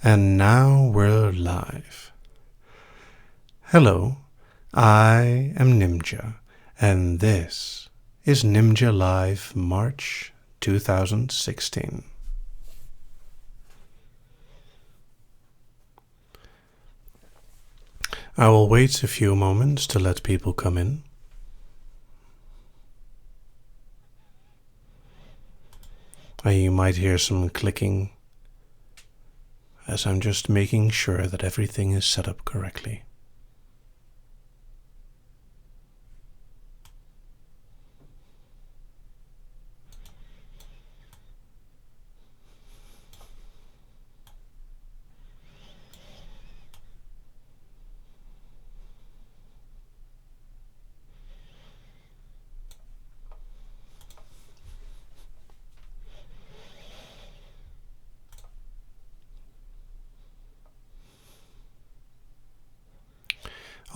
And now we're live. Hello, I am Nimja, and this is Nimja Live March 2016. I will wait a few moments to let people come in. You might hear some clicking as I'm just making sure that everything is set up correctly.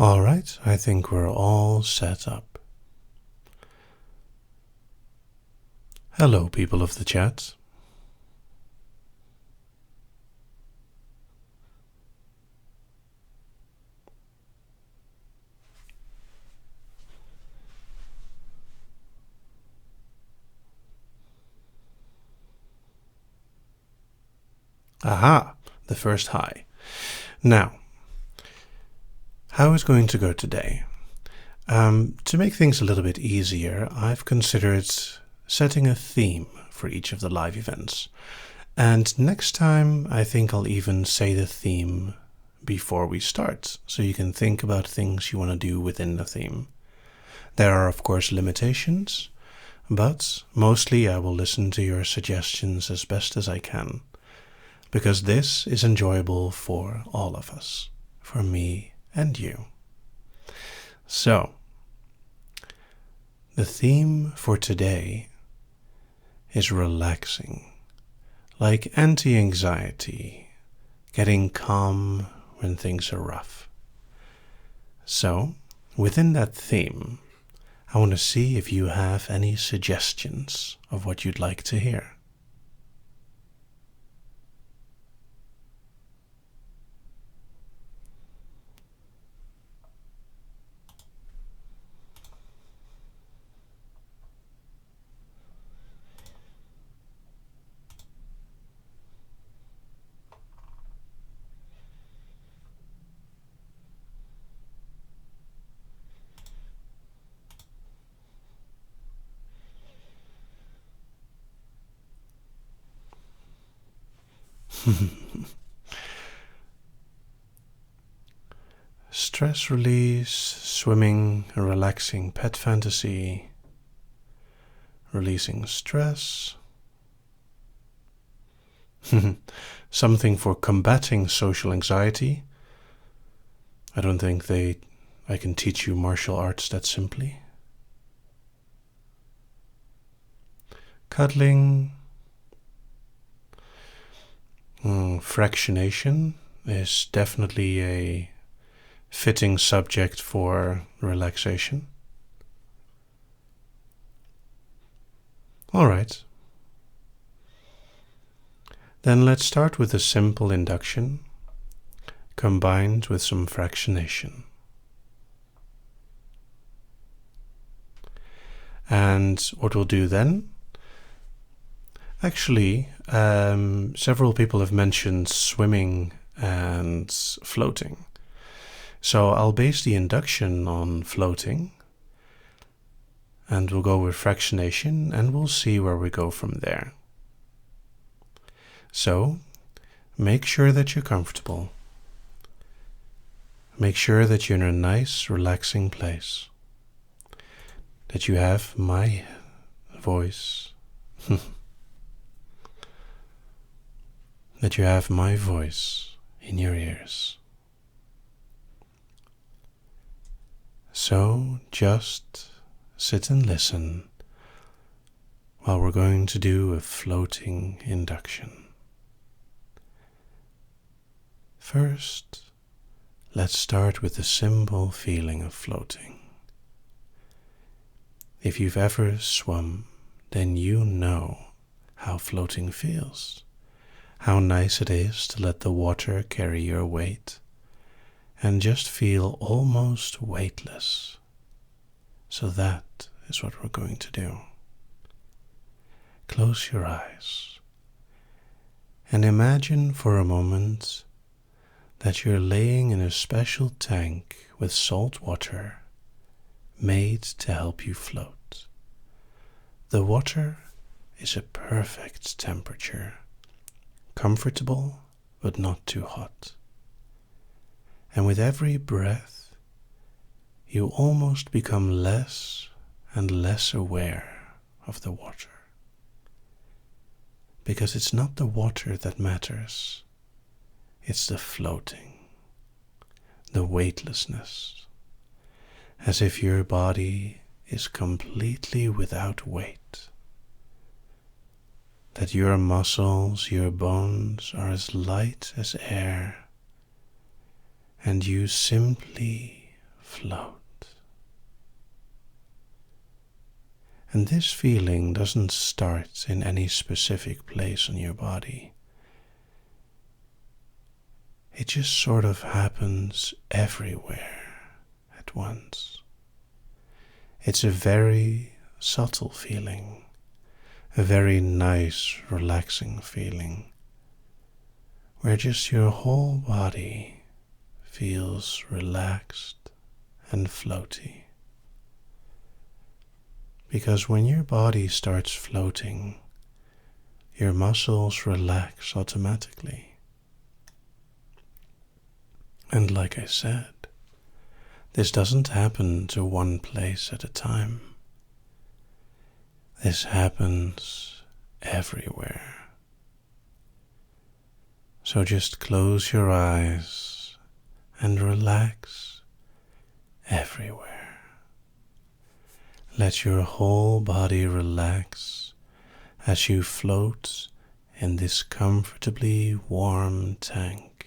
All right, I think we're all set up. Hello, people of the chat. Aha, the first hi. Now, how is going to go today? To make things a little bit easier, I've considered setting a theme for each of the live events. And next time, I think I'll even say the theme before we start, so you can think about things you want to do within the theme. There are, of course, limitations, but mostly I will listen to your suggestions as best as I can, because this is enjoyable for all of us, for me and you. So, the theme for today is relaxing, like anti-anxiety, getting calm when things are rough. So, within that theme, I want to see if you have any suggestions of what you'd like to hear. Stress release, swimming, a relaxing pet fantasy, releasing stress, something for combating social anxiety. I don't think I can teach you martial arts that simply. Cuddling, fractionation is definitely a fitting subject for relaxation. All right. Then let's start with a simple induction combined with some fractionation. And what we'll do then, actually, several people have mentioned swimming and floating. So I'll base the induction on floating, and we'll go with fractionation, and we'll see where we go from there. So, make sure that you're comfortable. Make sure that you're in a nice, relaxing place. That you have my voice. That you have my voice in your ears. So just sit and listen while we're going to do a floating induction. First, let's start with the simple feeling of floating. If you've ever swum, then you know how floating feels. how nice it is to let the water carry your weight and just feel almost weightless. So that is what we're going to do. Close your eyes and imagine for a moment that you're laying in a special tank with salt water made to help you float. The water is a perfect temperature, comfortable but not too hot. And with every breath, you almost become less and less aware of the water. Because it's not the water that matters, it's the floating, the weightlessness, as if your body is completely without weight, that your muscles, your bones are as light as air, and you simply float. And this feeling doesn't start in any specific place on your body. It just sort of happens everywhere at once. It's a very subtle feeling, a very nice, relaxing feeling, where just your whole body feels relaxed and floaty. Because when your body starts floating, your muscles relax automatically. And like I said, this doesn't happen to one place at a time. This happens everywhere. So just close your eyes and relax everywhere. Let your whole body relax as you float in this comfortably warm tank,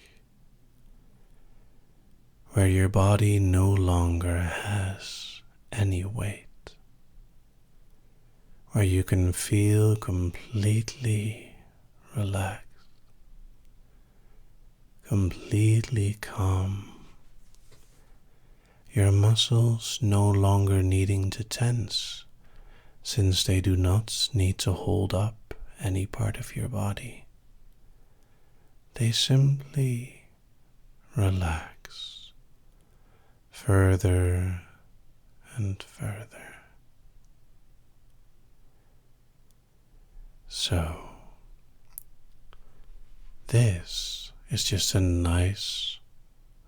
where your body no longer has any weight, where you can feel completely relaxed, completely calm. Your muscles no longer needing to tense, since they do not need to hold up any part of your body. They simply relax further and further. So, this is just a nice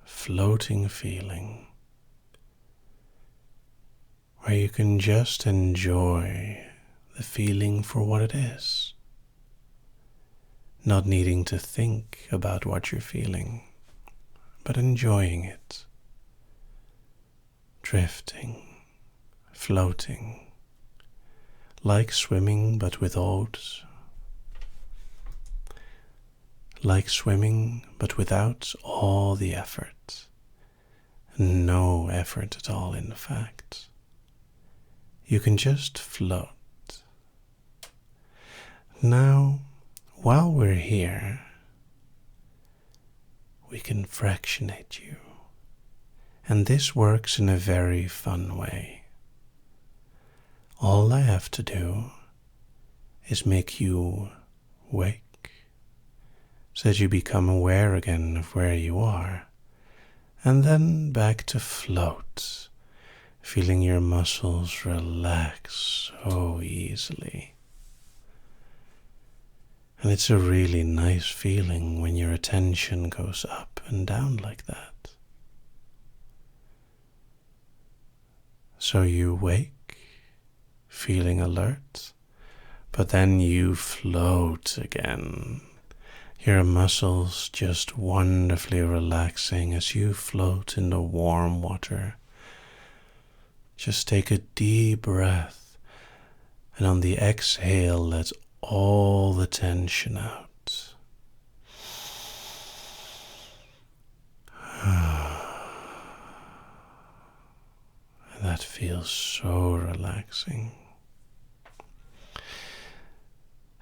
floating feeling where you can just enjoy the feeling for what it is, not needing to think about what you're feeling, but enjoying it, drifting, floating, like swimming but without all the effort, no effort at all in fact. You can just float. Now, while we're here, we can fractionate you. And this works in a very fun way. All I have to do is make you wake, so that you become aware again of where you are, and then back to float, feeling your muscles relax so easily. And it's a really nice feeling when your attention goes up and down like that. So you wake, feeling alert, but then you float again. Your muscles just wonderfully relaxing as you float in the warm water. Just take a deep breath, and on the exhale, let all the tension out. And that feels so relaxing.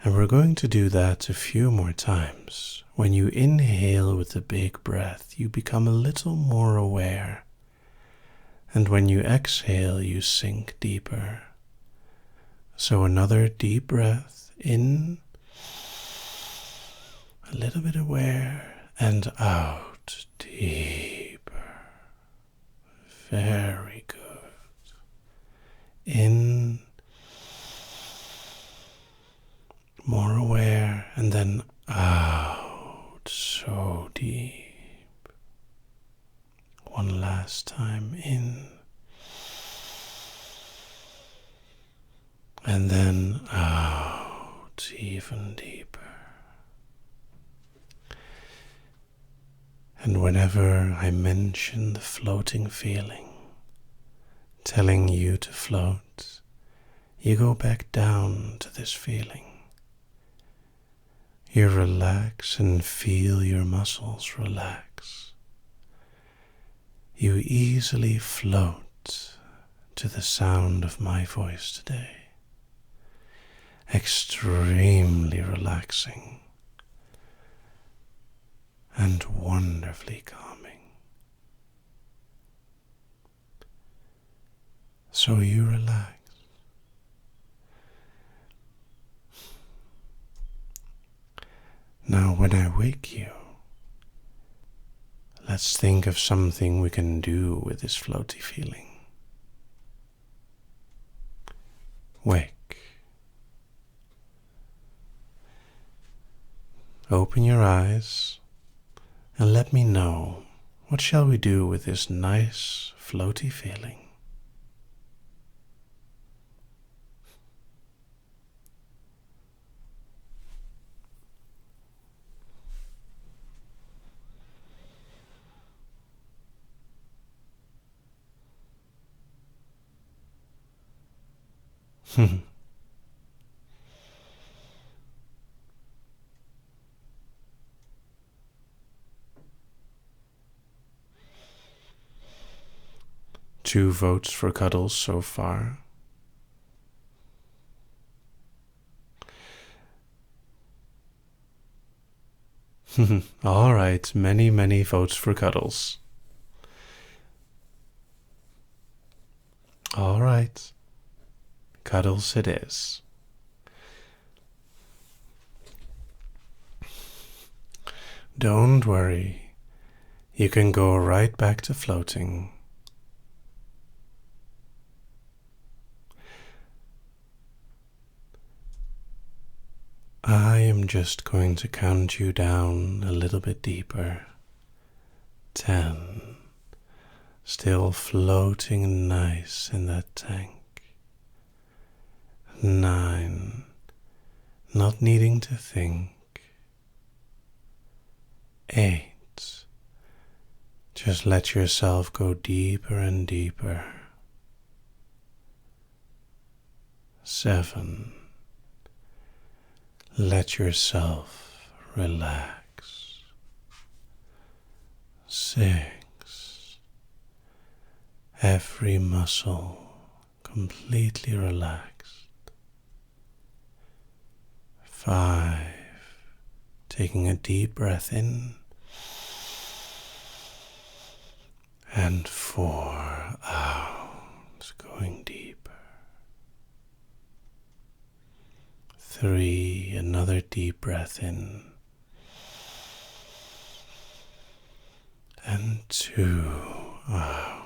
And And we're going to do that a few more times. When you inhale with a big breath, you become a little more aware. And when you exhale, you sink deeper. So another deep breath in, a little bit aware, and out deeper. Very good. In, more aware, and then out, so deep. One last time in, and then out even deeper. And whenever I mention the floating feeling, telling you to float, you go back down to this feeling. You relax and feel your muscles relax. You easily float to the sound of my voice today. Extremely relaxing and wonderfully calming. So you relax. Now when I wake you, let's think of something we can do with this floaty feeling. Wake. Open your eyes and let me know, what shall we do with this nice floaty feeling? Two votes for cuddles so far. All right, many votes for cuddles. All right, cuddles it is. Don't worry, you can go right back to floating. I am just going to count you down a little bit deeper. 10. Still floating nice in that tank. 9. Not needing to think. 8. Just let yourself go deeper and deeper. 7. Let yourself relax. 6. Every muscle completely relaxed. 5. Taking a deep breath in. And 4 out, going deeper. 3, another deep breath in. And 2 out.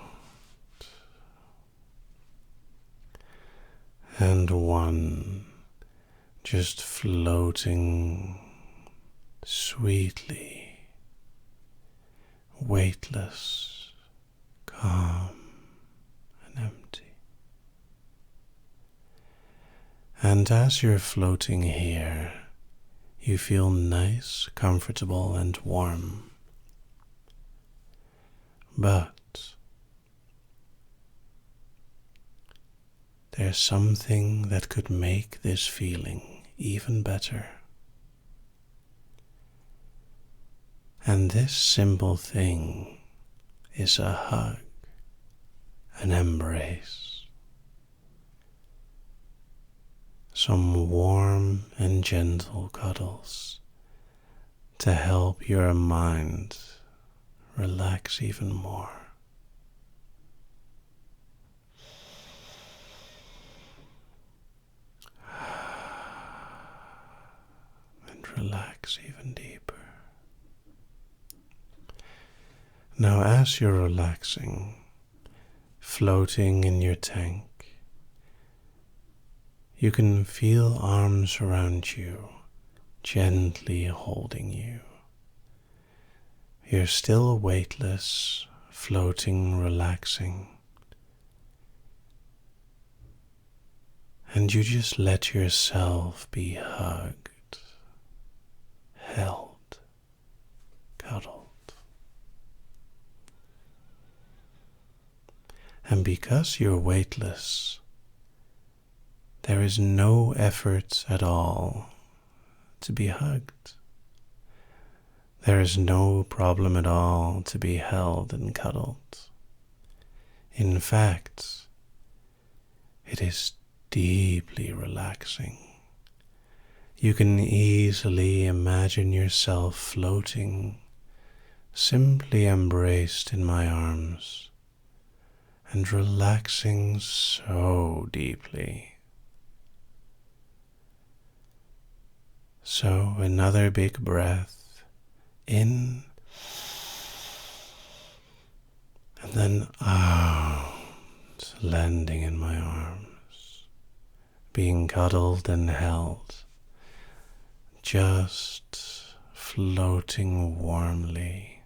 And 1, just floating sweetly, weightless, calm and empty. And as you're floating here, you feel nice, comfortable, and warm. But there's something that could make this feeling even better. And this simple thing is a hug, an embrace. some warm and gentle cuddles to help your mind relax even more. And relax even deeper. Now, as you're relaxing, floating in your tank, you can feel arms around you, gently holding you. You're still weightless, floating, relaxing. And you just let yourself be hugged, held, cuddled. And because you're weightless, there is no effort at all to be hugged. There is no problem at all to be held and cuddled. In fact, it is deeply relaxing. You can easily imagine yourself floating, simply embraced in my arms, and relaxing so deeply. So another big breath in, and then out, landing in my arms, being cuddled and held, just floating warmly.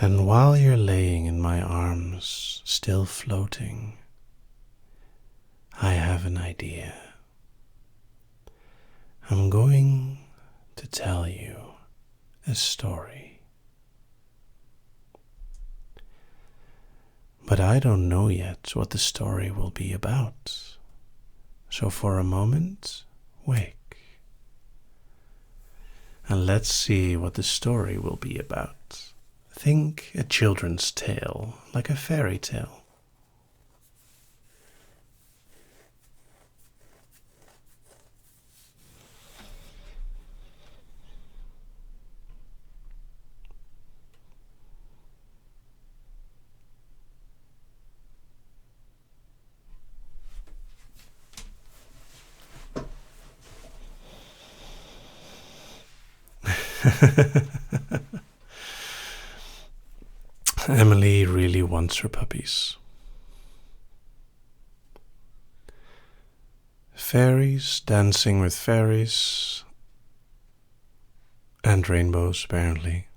And while you're laying in my arms, still floating, I have an idea. I'm going to tell you a story. But I don't know yet what the story will be about. So for a moment, wake. And let's see what the story will be about. Think a children's tale, like a fairy tale. Emily really wants her puppies. Fairies dancing with fairies and rainbows, apparently.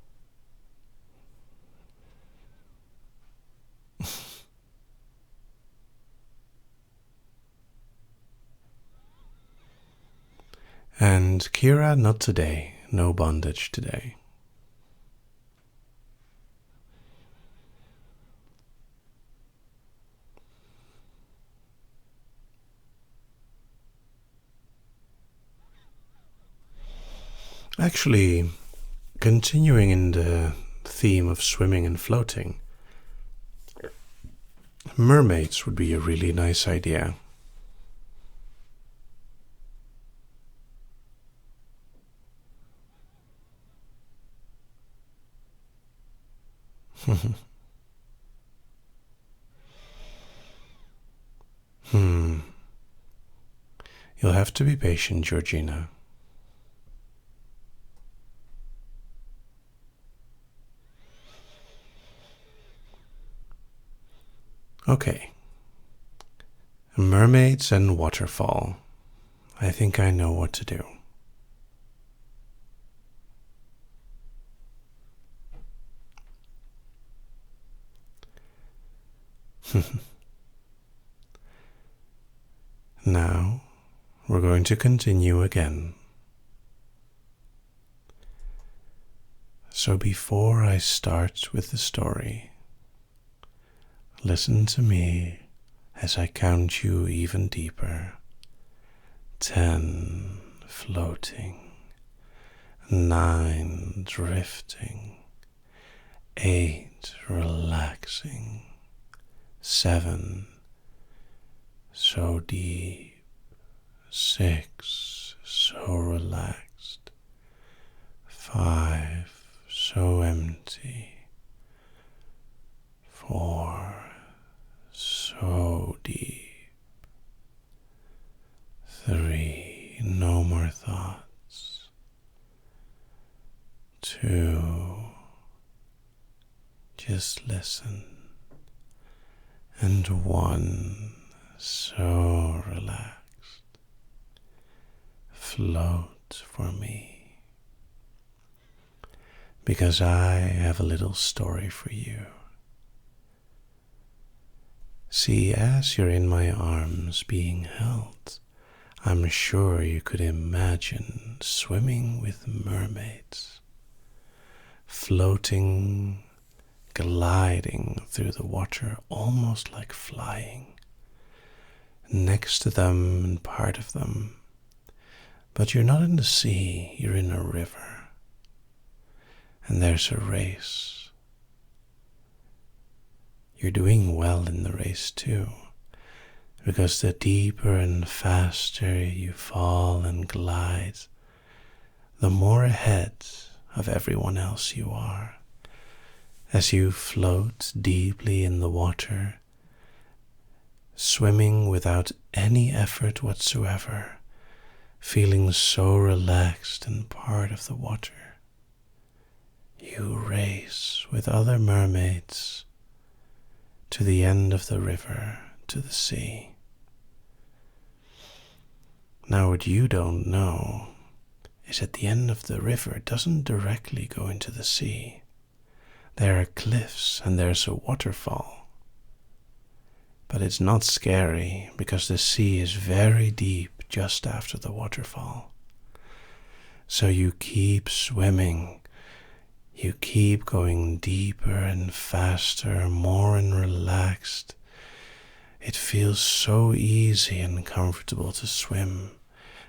And Kira, not today. No bondage today. Actually, continuing in the theme of swimming and floating, mermaids would be a really nice idea. You'll have to be patient, Georgina. Okay. Mermaids and waterfall. I think I know what to do. Now, we're going to continue again. So before I start with the story, listen to me as I count you even deeper. 10, floating. 9, drifting. 8, relaxing. 7, so deep. 6, so relaxed. 5, so empty. 4, so deep. 3, no more thoughts. 2, just listen. And 1, so relaxed. Float for me, because I have a little story for you. See, as you're in my arms being held, I'm sure you could imagine swimming with mermaids, floating, gliding through the water almost like flying, next to them and part of them. But you're not in the sea, you're in a river. And there's a race. You're doing well in the race too, because the deeper and faster you fall and glide, the more ahead of everyone else you are. As you float deeply in the water, swimming without any effort whatsoever, feeling so relaxed and part of the water, you race with other mermaids to the end of the river, to the sea. Now, what you don't know is at the end of the river doesn't directly go into the sea. There are cliffs and there's a waterfall. But it's not scary because the sea is very deep just after the waterfall. So you keep swimming. You keep going deeper and faster, more and relaxed. It feels so easy and comfortable to swim,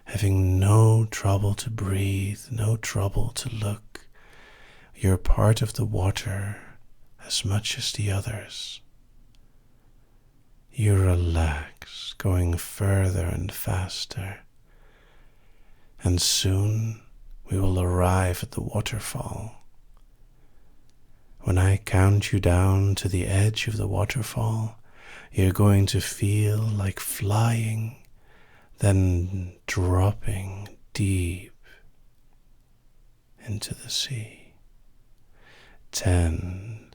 having no trouble to breathe, no trouble to look. You're part of the water as much as the others. You relax, going further and faster. And soon we will arrive at the waterfall. When I count you down to the edge of the waterfall, you're going to feel like flying, then dropping deep into the sea. 10,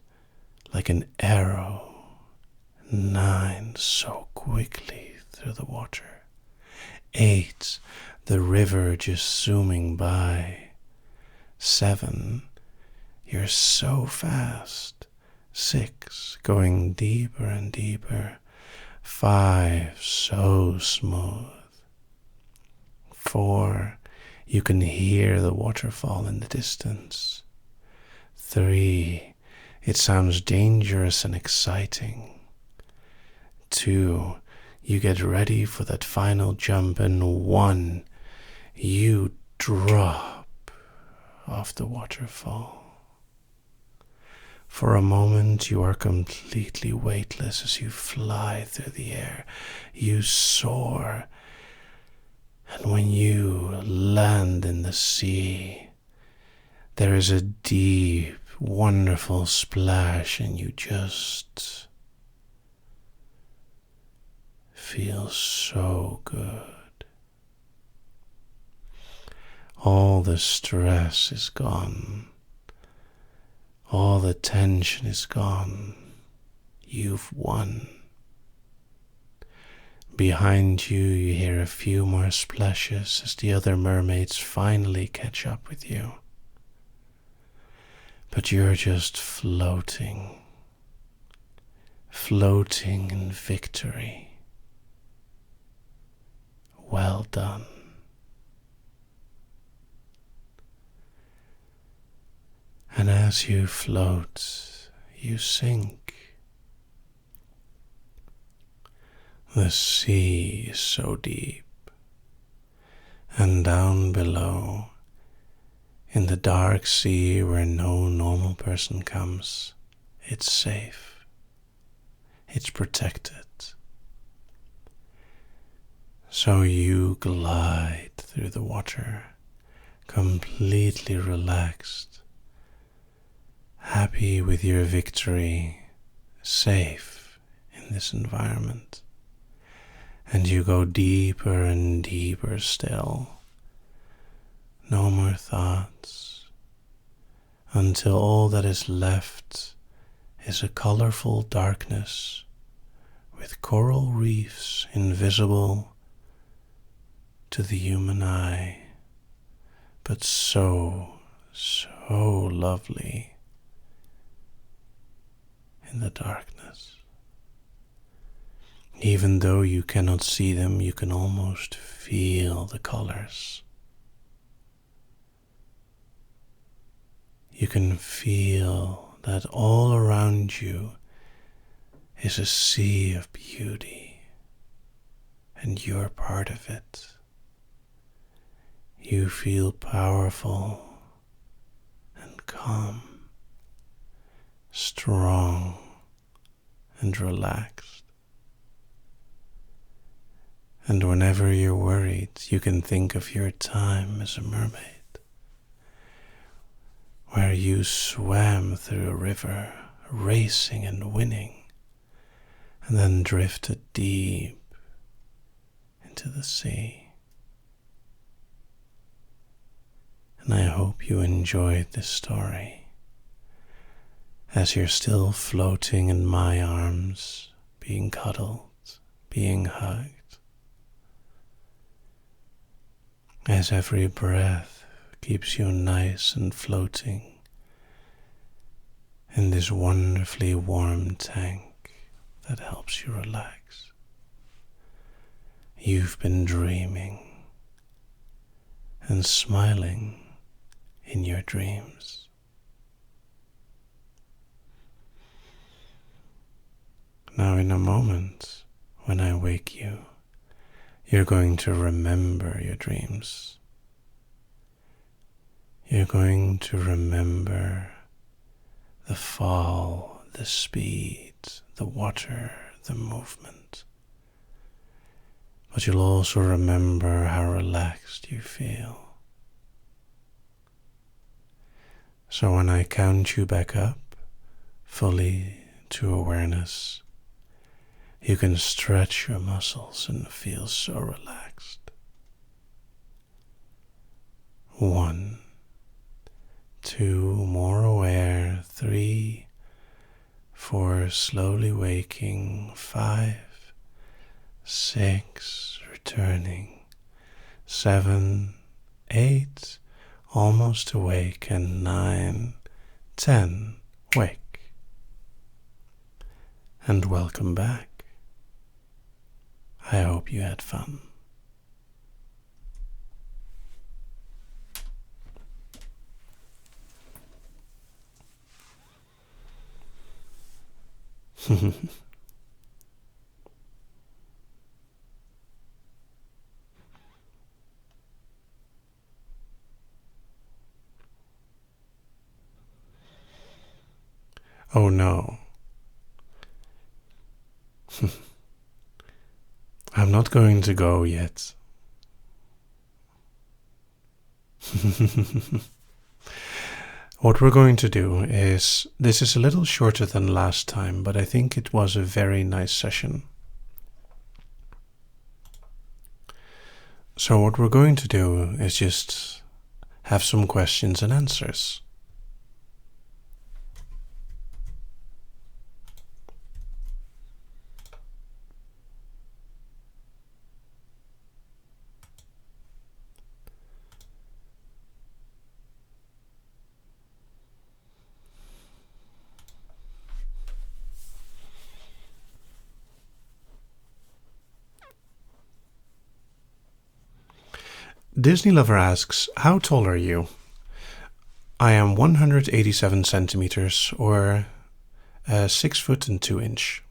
like an arrow. 9, so quickly through the water. 8, the river just zooming by. 7, you're so fast. 6, going deeper and deeper. 5, so smooth. 4, you can hear the waterfall in the distance. 3, it sounds dangerous and exciting. 2, you get ready for that final jump, and 1, you drop off the waterfall. For a moment you are completely weightless as you fly through the air. You soar, and when you land in the sea, there is a deep, wonderful splash, and you just feel so good. All the stress is gone. All the tension is gone. You've won. Behind you, you hear a few more splashes as the other mermaids finally catch up with you. But you're just floating. Floating in victory. Well done. And as you float, you sink. The sea is so deep, and down below, in the dark sea where no normal person comes, it's safe. It's protected. So you glide through the water, completely relaxed, happy with your victory, safe in this environment. And you go deeper and deeper still. No more thoughts, until all that is left is a colorful darkness with coral reefs invisible to the human eye, but so lovely in the darkness. Even though you cannot see them, you can almost feel the colors. You can feel that all around you is a sea of beauty, and you're part of it. You feel powerful and calm, strong and relaxed. And whenever you're worried, you can think of your time as a mermaid, where you swam through a river, racing and winning, and then drifted deep into the sea. And I hope you enjoyed this story, as you're still floating in my arms, being cuddled, being hugged, as every breath keeps you nice and floating in this wonderfully warm tank that helps you relax. You've been dreaming and smiling in your dreams. Now, in a moment, when I wake you, you're going to remember your dreams. You're going to remember the fall, the speed, the water, the movement. But you'll also remember how relaxed you feel. So when I count you back up, fully to awareness, you can stretch your muscles and feel so relaxed. 1, 2, more aware. 3, 4, slowly waking. 5, 6, returning. 7, 8, almost awake. And 9, 10, wake. And welcome back. I hope you had fun. Oh no. I'm not going to go yet. What we're going to do is, this is a little shorter than last time, but I think it was a very nice session. So what we're going to do is just have some questions and answers. Disney Lover asks, how tall are you? I am 187 centimeters, or 6 foot and 2 inch.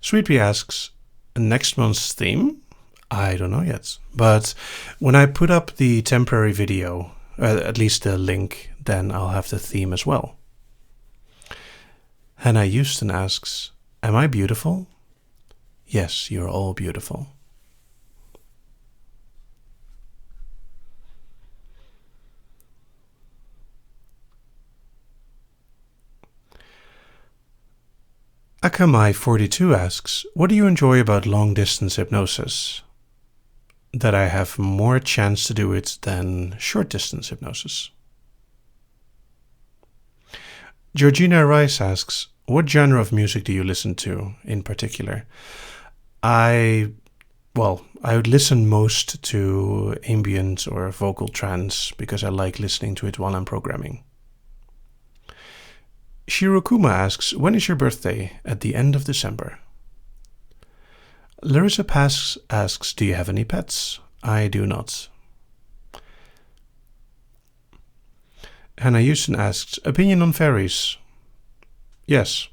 Sweetpea asks, next month's theme? I don't know yet, but when I put up the temporary video, at least the link, then I'll have the theme as well. Hannah Houston asks, Am I beautiful? Yes, you're all beautiful. Akamai42 asks, what do you enjoy about long-distance hypnosis? That I have more chance to do it than short-distance hypnosis. Georgina Rice asks, what genre of music do you listen to in particular? I would listen most to ambient or vocal trance because I like listening to it while I'm programming. Shirokuma asks, when is your birthday? At the end of December. Larissa asks, do you have any pets? I do not. Hannah Houston asks, opinion on fairies? Yes.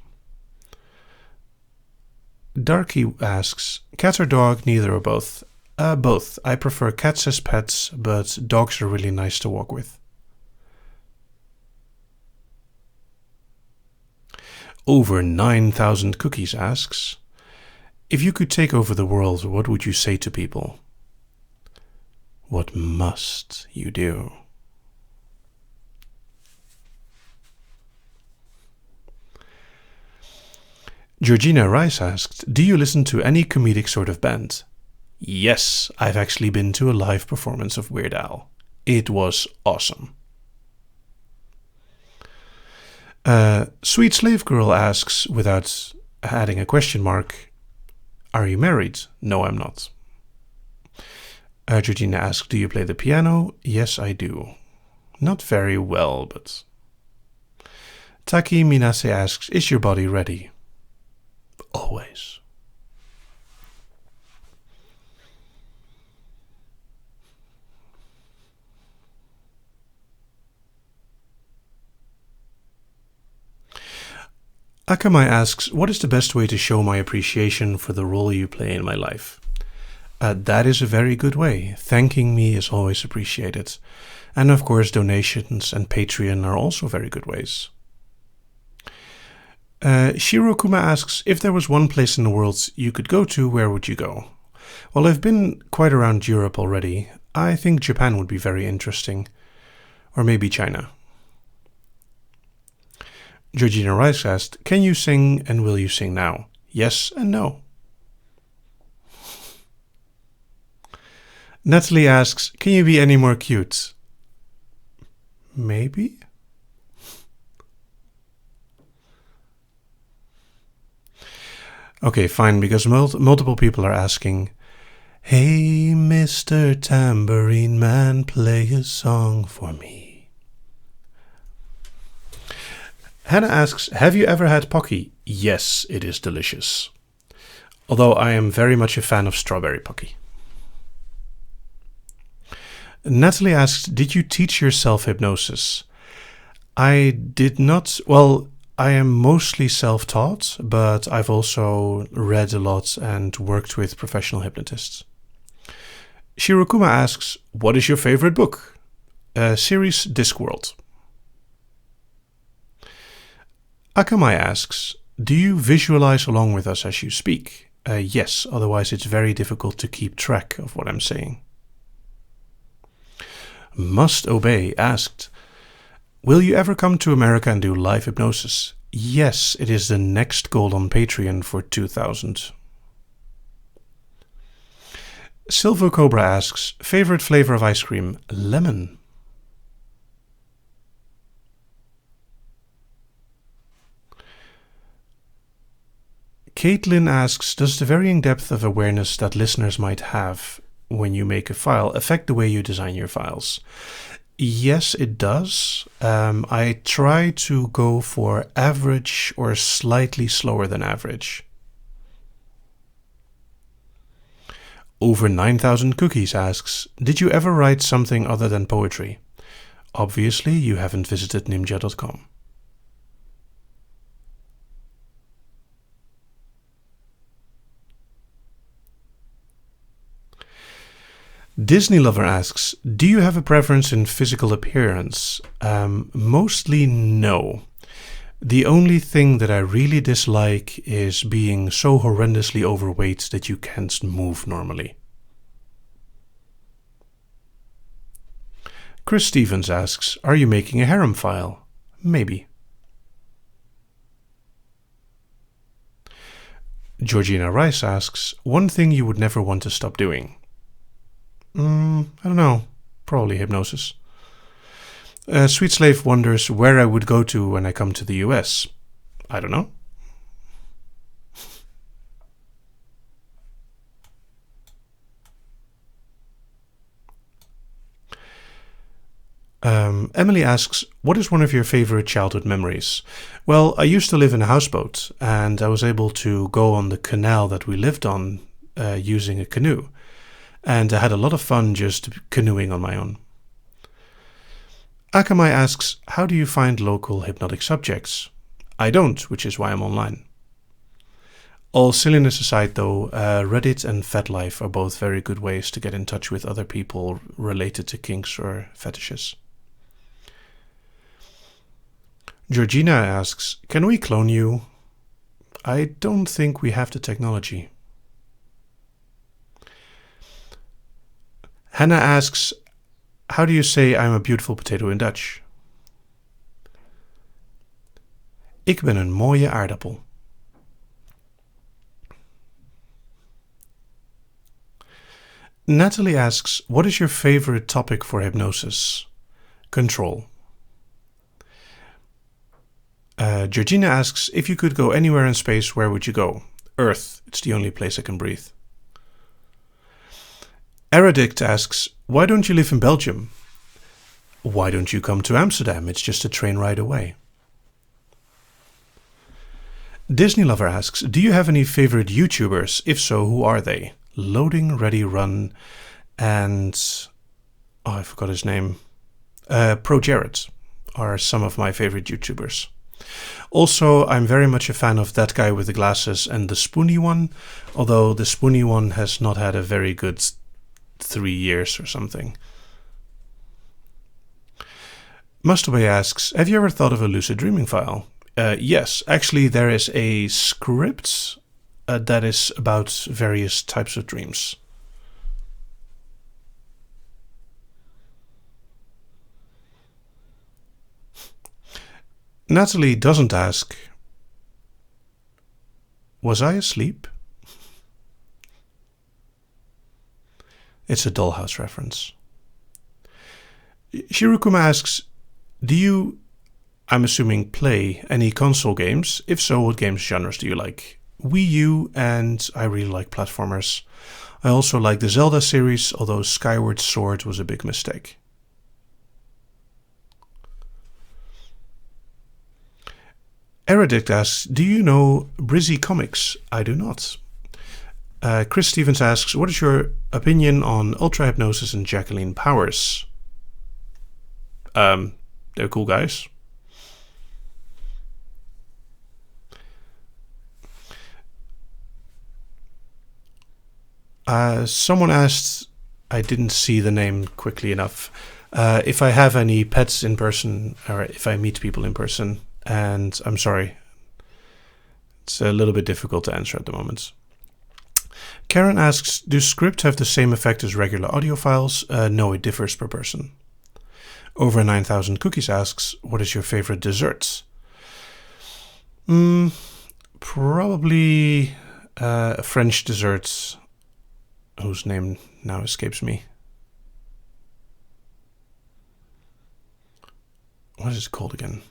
Darky asks, cat or dog, neither or both? Both. I prefer cats as pets, but dogs are really nice to walk with. Over 9,000 Cookies asks, if you could take over the world, what would you say to people? What must you do? Georgina Rice asked, do you listen to any comedic sort of band? Yes, I've actually been to a live performance of Weird Al. It was awesome. Sweet Slave Girl asks, without adding a question mark, are you married? No, I'm not. Georgina asks, do you play the piano? Yes, I do. Not very well, but... Taki Minase asks, is your body ready? Always. Akamai asks, what is the best way to show my appreciation for the role you play in my life? That is a very good way. Thanking me is always appreciated. And of course, donations and Patreon are also very good ways. Shirokuma asks, if there was one place in the world you could go to, where would you go? Well, I've been quite around Europe already. I think Japan would be very interesting. Or maybe China. Georgina Rice asked, can you sing and will you sing now? Yes and no. Natalie asks, can you be any more cute? Maybe? Okay, fine, because multiple people are asking, hey, Mr. Tambourine Man, play a song for me. Hannah asks, have you ever had Pocky? Yes, it is delicious. Although I am very much a fan of strawberry Pocky. Natalie asks, did you teach yourself hypnosis? I did not. Well, I am mostly self-taught, but I've also read a lot and worked with professional hypnotists. Shirokuma asks, what is your favorite book? Series Discworld. Akamai asks, do you visualize along with us as you speak? Yes, otherwise it's very difficult to keep track of what I'm saying. Must Obey asked, will you ever come to America and do live hypnosis? Yes, it is the next goal on Patreon for 2000. Silver Cobra asks, favorite flavor of ice cream? Lemon. Caitlin asks, does the varying depth of awareness that listeners might have when you make a file affect the way you design your files? Yes, it does. I try to go for average or slightly slower than average. Over 9,000 Cookies asks, did you ever write something other than poetry? Obviously, you haven't visited nimja.com. Disney Lover asks, do you have a preference in physical appearance? Mostly no. The only thing that I really dislike is being so horrendously overweight that you can't move normally. Chris Stevens asks, are you making a harem file? Maybe. Georgina Rice asks, one thing you would never want to stop doing? I don't know. Probably hypnosis. Sweet Slave wonders where I would go to when I come to the US. I don't know. Emily asks, what is one of your favorite childhood memories? Well, I used to live in a houseboat, and I was able to go on the canal that we lived on using a canoe. And I had a lot of fun just canoeing on my own. Akamai asks, how do you find local hypnotic subjects? I don't, which is why I'm online. All silliness aside though, Reddit and FetLife are both very good ways to get in touch with other people related to kinks or fetishes. Georgina asks, can we clone you? I don't think we have the technology. Hannah asks, how do you say I'm a beautiful potato in Dutch? Ik ben een mooie aardappel. Natalie asks, what is your favorite topic for hypnosis? Control. Georgina asks, if you could go anywhere in space, where would you go? Earth. It's the only place I can breathe. Eredict asks, why don't you live in Belgium? Why don't you come to Amsterdam? It's just a train ride away. Disney Lover asks, do you have any favorite YouTubers? If so, who are they? Loading, Ready, Run, and... oh, I forgot his name. Pro Jared are some of my favorite YouTubers. Also, I'm very much a fan of that guy with the glasses and the spoony one, although the spoony one has not had a very good 3 years or something. Mustaway asks, have you ever thought of a lucid dreaming file? Yes, actually there is a script that is about various types of dreams. Natalie doesn't ask, was I asleep? It's a Dollhouse reference. Shirukuma asks, do you, I'm assuming, play any console games? If so, what games genres do you like? Wii U, and I really like platformers. I also like the Zelda series, although Skyward Sword was a big mistake. Eredict asks, do you know Brizzy Comics? I do not. Chris Stevens asks, what is your opinion on Ultra Hypnosis and Jacqueline Powers? They're cool guys. Someone asked, I didn't see the name quickly enough, if I have any pets in person, or if I meet people in person, and I'm sorry. It's a little bit difficult to answer at the moment. Karen asks, do scripts have the same effect as regular audio files? No, it differs per person. Over 9,000 Cookies asks, what is your favorite dessert? Probably a French dessert whose name now escapes me. What is it called again?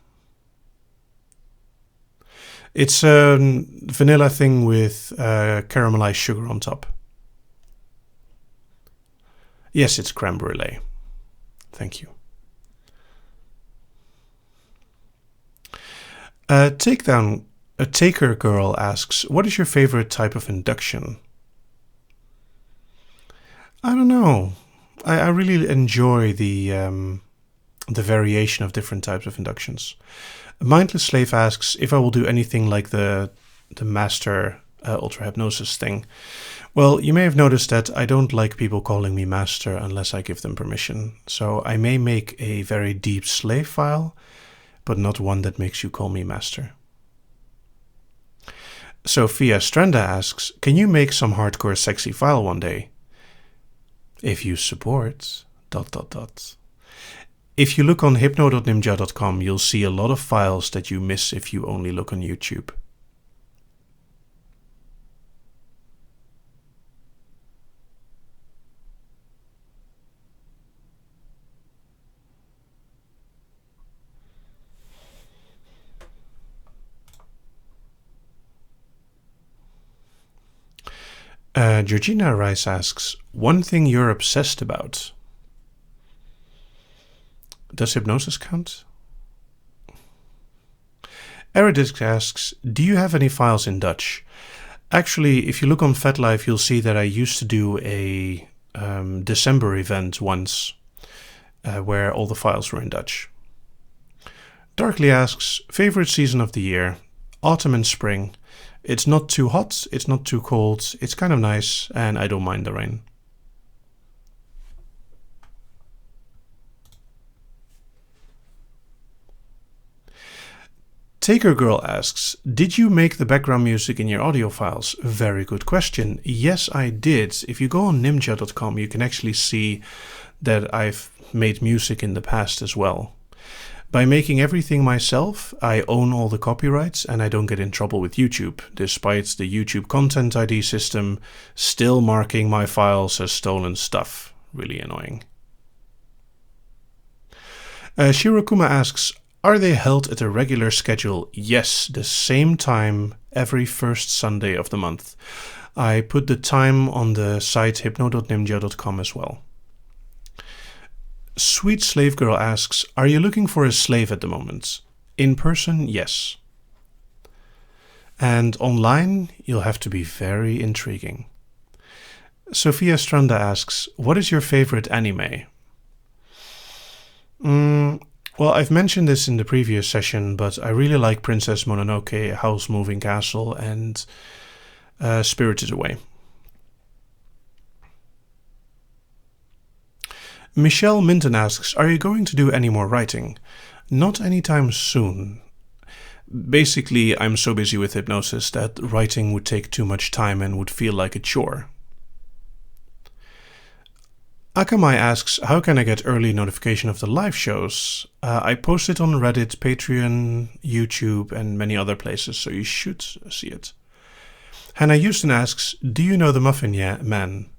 It's a vanilla thing with caramelized sugar on top. Yes, it's creme brulee. Thank you. A Taker Girl asks, what is your favorite type of induction? I don't know. I really enjoy the variation of different types of inductions. Mindless Slave asks if I will do anything like the master ultra hypnosis thing. Well, you may have noticed that I don't like people calling me master unless I give them permission. So I may make a very deep slave file, but not one that makes you call me master. Sophia Stranda asks, can you make some hardcore sexy file one day? If you support... ... If you look on hypno.nimja.com, you'll see a lot of files that you miss if you only look on YouTube. Georgina Rice asks, one thing you're obsessed about. Does hypnosis count? Eridix asks, do you have any files in Dutch? Actually, if you look on FetLife, you'll see that I used to do a December event once where all the files were in Dutch. Darkly asks, favorite season of the year? Autumn and spring. It's not too hot, it's not too cold, it's kind of nice, and I don't mind the rain. Taker Girl asks, did you make the background music in your audio files? Very good question. Yes, I did. If you go on nimja.com, you can actually see that I've made music in the past as well. By making everything myself, I own all the copyrights and I don't get in trouble with YouTube, despite the YouTube Content ID system still marking my files as stolen stuff. Really annoying. Shirokuma asks, are they held at a regular schedule? Yes, the same time every first Sunday of the month. I put the time on the site hypno.nimja.com as well. Sweet Slave Girl asks, are you looking for a slave at the moment? In person, yes. And online, you'll have to be very intriguing. Sophia Stranda asks, what is your favorite anime? Well, I've mentioned this in the previous session, but I really like Princess Mononoke, Howl's Moving Castle, and Spirited Away. Michelle Minton asks, are you going to do any more writing? Not anytime soon. Basically, I'm so busy with hypnosis that writing would take too much time and would feel like a chore. Akamai asks, how can I get early notification of the live shows? I post it on Reddit, Patreon, YouTube, and many other places, so you should see it. Hannah Houston asks, do you know the Muffin Man?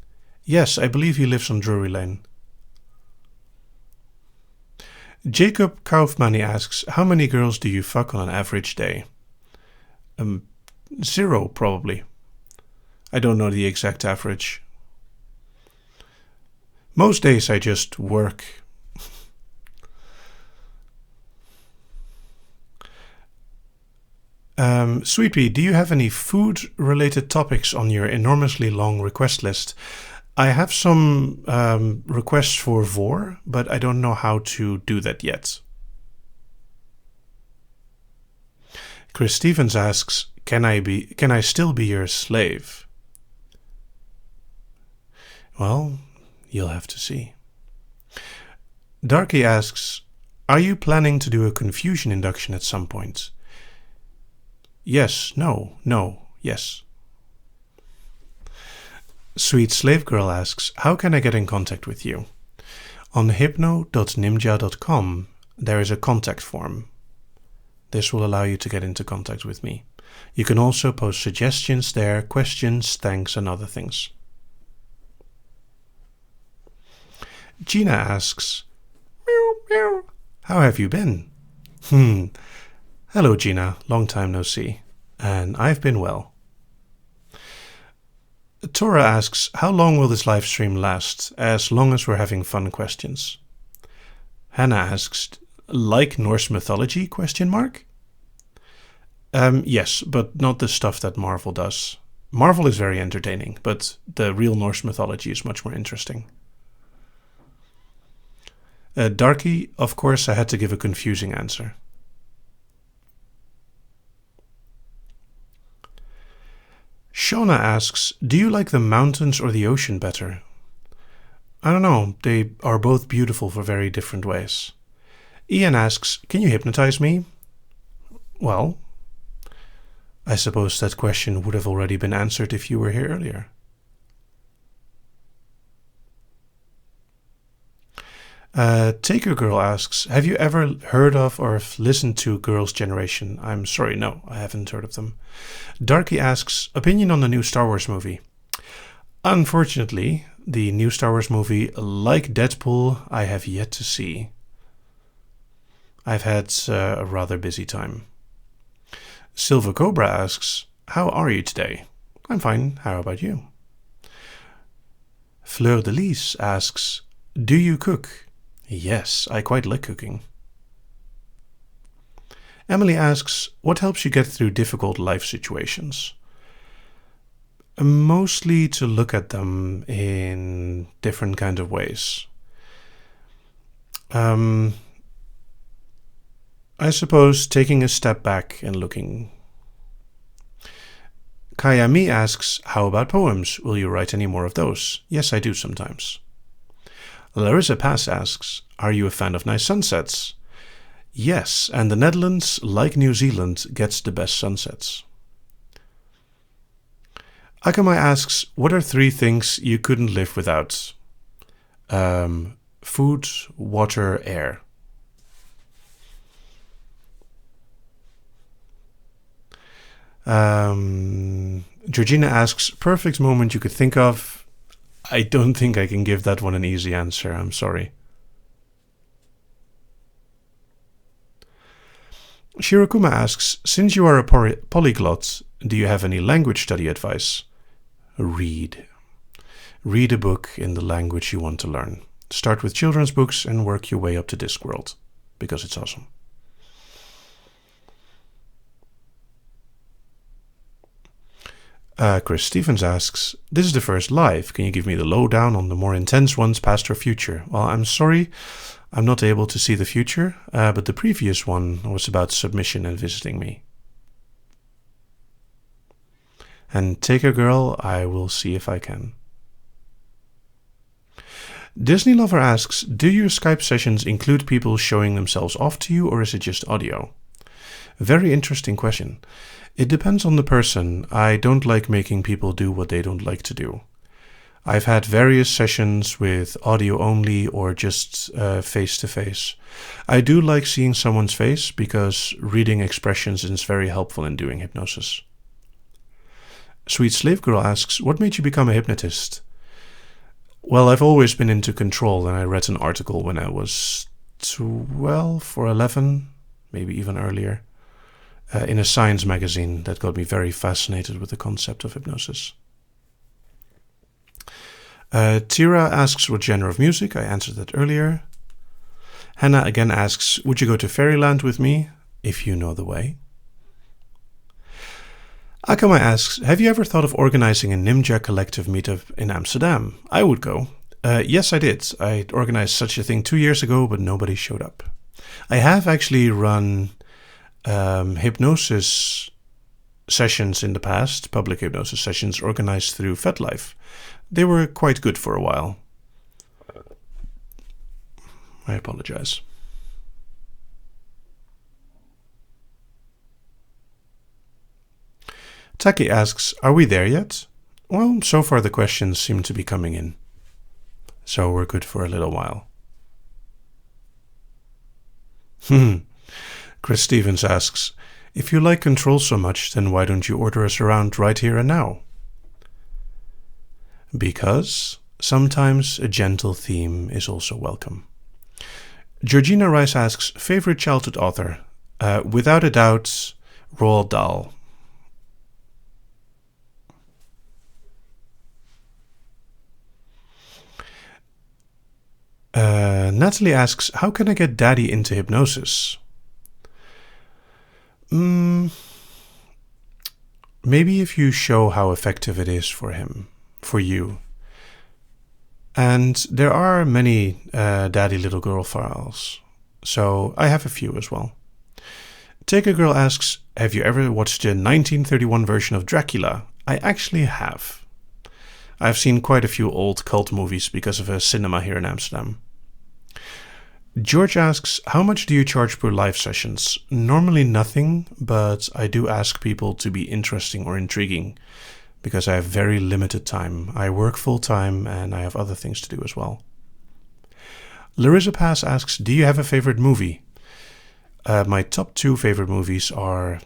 Yes, I believe he lives on Drury Lane. Jacob Kaufmani asks, how many girls do you fuck on an average day? 0, probably. I don't know the exact average. Most days I just work. Sweet Pea, do you have any food-related topics on your enormously long request list? I have some requests for Vor, but I don't know how to do that yet. Chris Stevens asks, can I still be your slave? Well, you'll have to see. Darky asks, are you planning to do a confusion induction at some point? Yes, no, yes. Sweet Slave Girl asks, how can I get in contact with you? On hypno.nimja.com there is a contact form. This will allow you to get into contact with me. You can also post suggestions there, questions, thanks, and other things. Gina asks, meow, meow, how have you been? Hello Gina, long time no see. And I've been well. Tora asks, how long will this live stream last? As long as we're having fun questions. Hannah asks, like Norse mythology? Yes, but not the stuff that Marvel does. Marvel is very entertaining, but the real Norse mythology is much more interesting. Darky, of course I had to give a confusing answer. Shauna asks, do you like the mountains or the ocean better? I don't know, they are both beautiful for very different ways. Ian asks, can you hypnotize me? Well, I suppose that question would have already been answered if you were here earlier. Taker Girl asks, have you ever heard of or listened to Girls' Generation? I'm sorry, no, I haven't heard of them. Darky asks, opinion on the new Star Wars movie? Unfortunately, the new Star Wars movie, like Deadpool, I have yet to see. I've had a rather busy time. Silver Cobra asks, how are you today? I'm fine, how about you? Fleur de Lis asks, do you cook? Yes, I quite like cooking. Emily asks, what helps you get through difficult life situations? Mostly to look at them in different kind of ways. I suppose taking a step back and looking. Kayami asks, how about poems? Will you write any more of those? Yes, I do sometimes. Larissa Pass asks, are you a fan of nice sunsets? Yes, and the Netherlands, like New Zealand, gets the best sunsets. Akamai asks, what are 3 things you couldn't live without? Food, water, air. Georgina asks, perfect moment you could think of? I don't think I can give that one an easy answer, I'm sorry. Shirokuma asks, since you are a polyglot, do you have any language study advice? Read. Read a book in the language you want to learn. Start with children's books and work your way up to Discworld, because it's awesome. Chris Stevens asks, this is the first live. Can you give me the lowdown on the more intense ones, past or future? Well, I'm sorry, I'm not able to see the future, but the previous one was about submission and visiting me. And Taker Girl, I will see if I can. Disney Lover asks, do your Skype sessions include people showing themselves off to you, or is it just audio? Very interesting question. It depends on the person. I don't like making people do what they don't like to do. I've had various sessions with audio only or just face-to-face. I do like seeing someone's face because reading expressions is very helpful in doing hypnosis. Sweet Slave Girl asks, what made you become a hypnotist? Well, I've always been into control, and I read an article when I was 12 or 11, maybe even earlier, in a science magazine that got me very fascinated with the concept of hypnosis. Tira asks what genre of music. I answered that earlier. Hannah again asks, would you go to Fairyland with me, if you know the way? Akamai asks, have you ever thought of organizing a Nimja collective meetup in Amsterdam? I would go. Yes, I did. I organized such a thing 2 years ago, but nobody showed up. I have actually run hypnosis sessions in the past, public hypnosis sessions organized through FetLife. They were quite good for a while. I apologize. Taki asks, are we there yet? Well, so far the questions seem to be coming in. So we're good for a little while. Chris Stevens asks, if you like control so much, then why don't you order us around right here and now? Because sometimes a gentle theme is also welcome. Georgina Rice asks, favorite childhood author? Without a doubt, Roald Dahl. Natalie asks, how can I get Daddy into hypnosis? Maybe if you show how effective it is for him, for you. And there are many Daddy Little Girl files, so I have a few as well. Take a Girl asks, have you ever watched the 1931 version of Dracula? I actually have. I've seen quite a few old cult movies because of a cinema here in Amsterdam. George asks, how much do you charge per live sessions? Normally nothing, but I do ask people to be interesting or intriguing because I have very limited time. I work full time and I have other things to do as well. Larissa Pass asks, do you have a favorite movie? My top 2 favorite movies are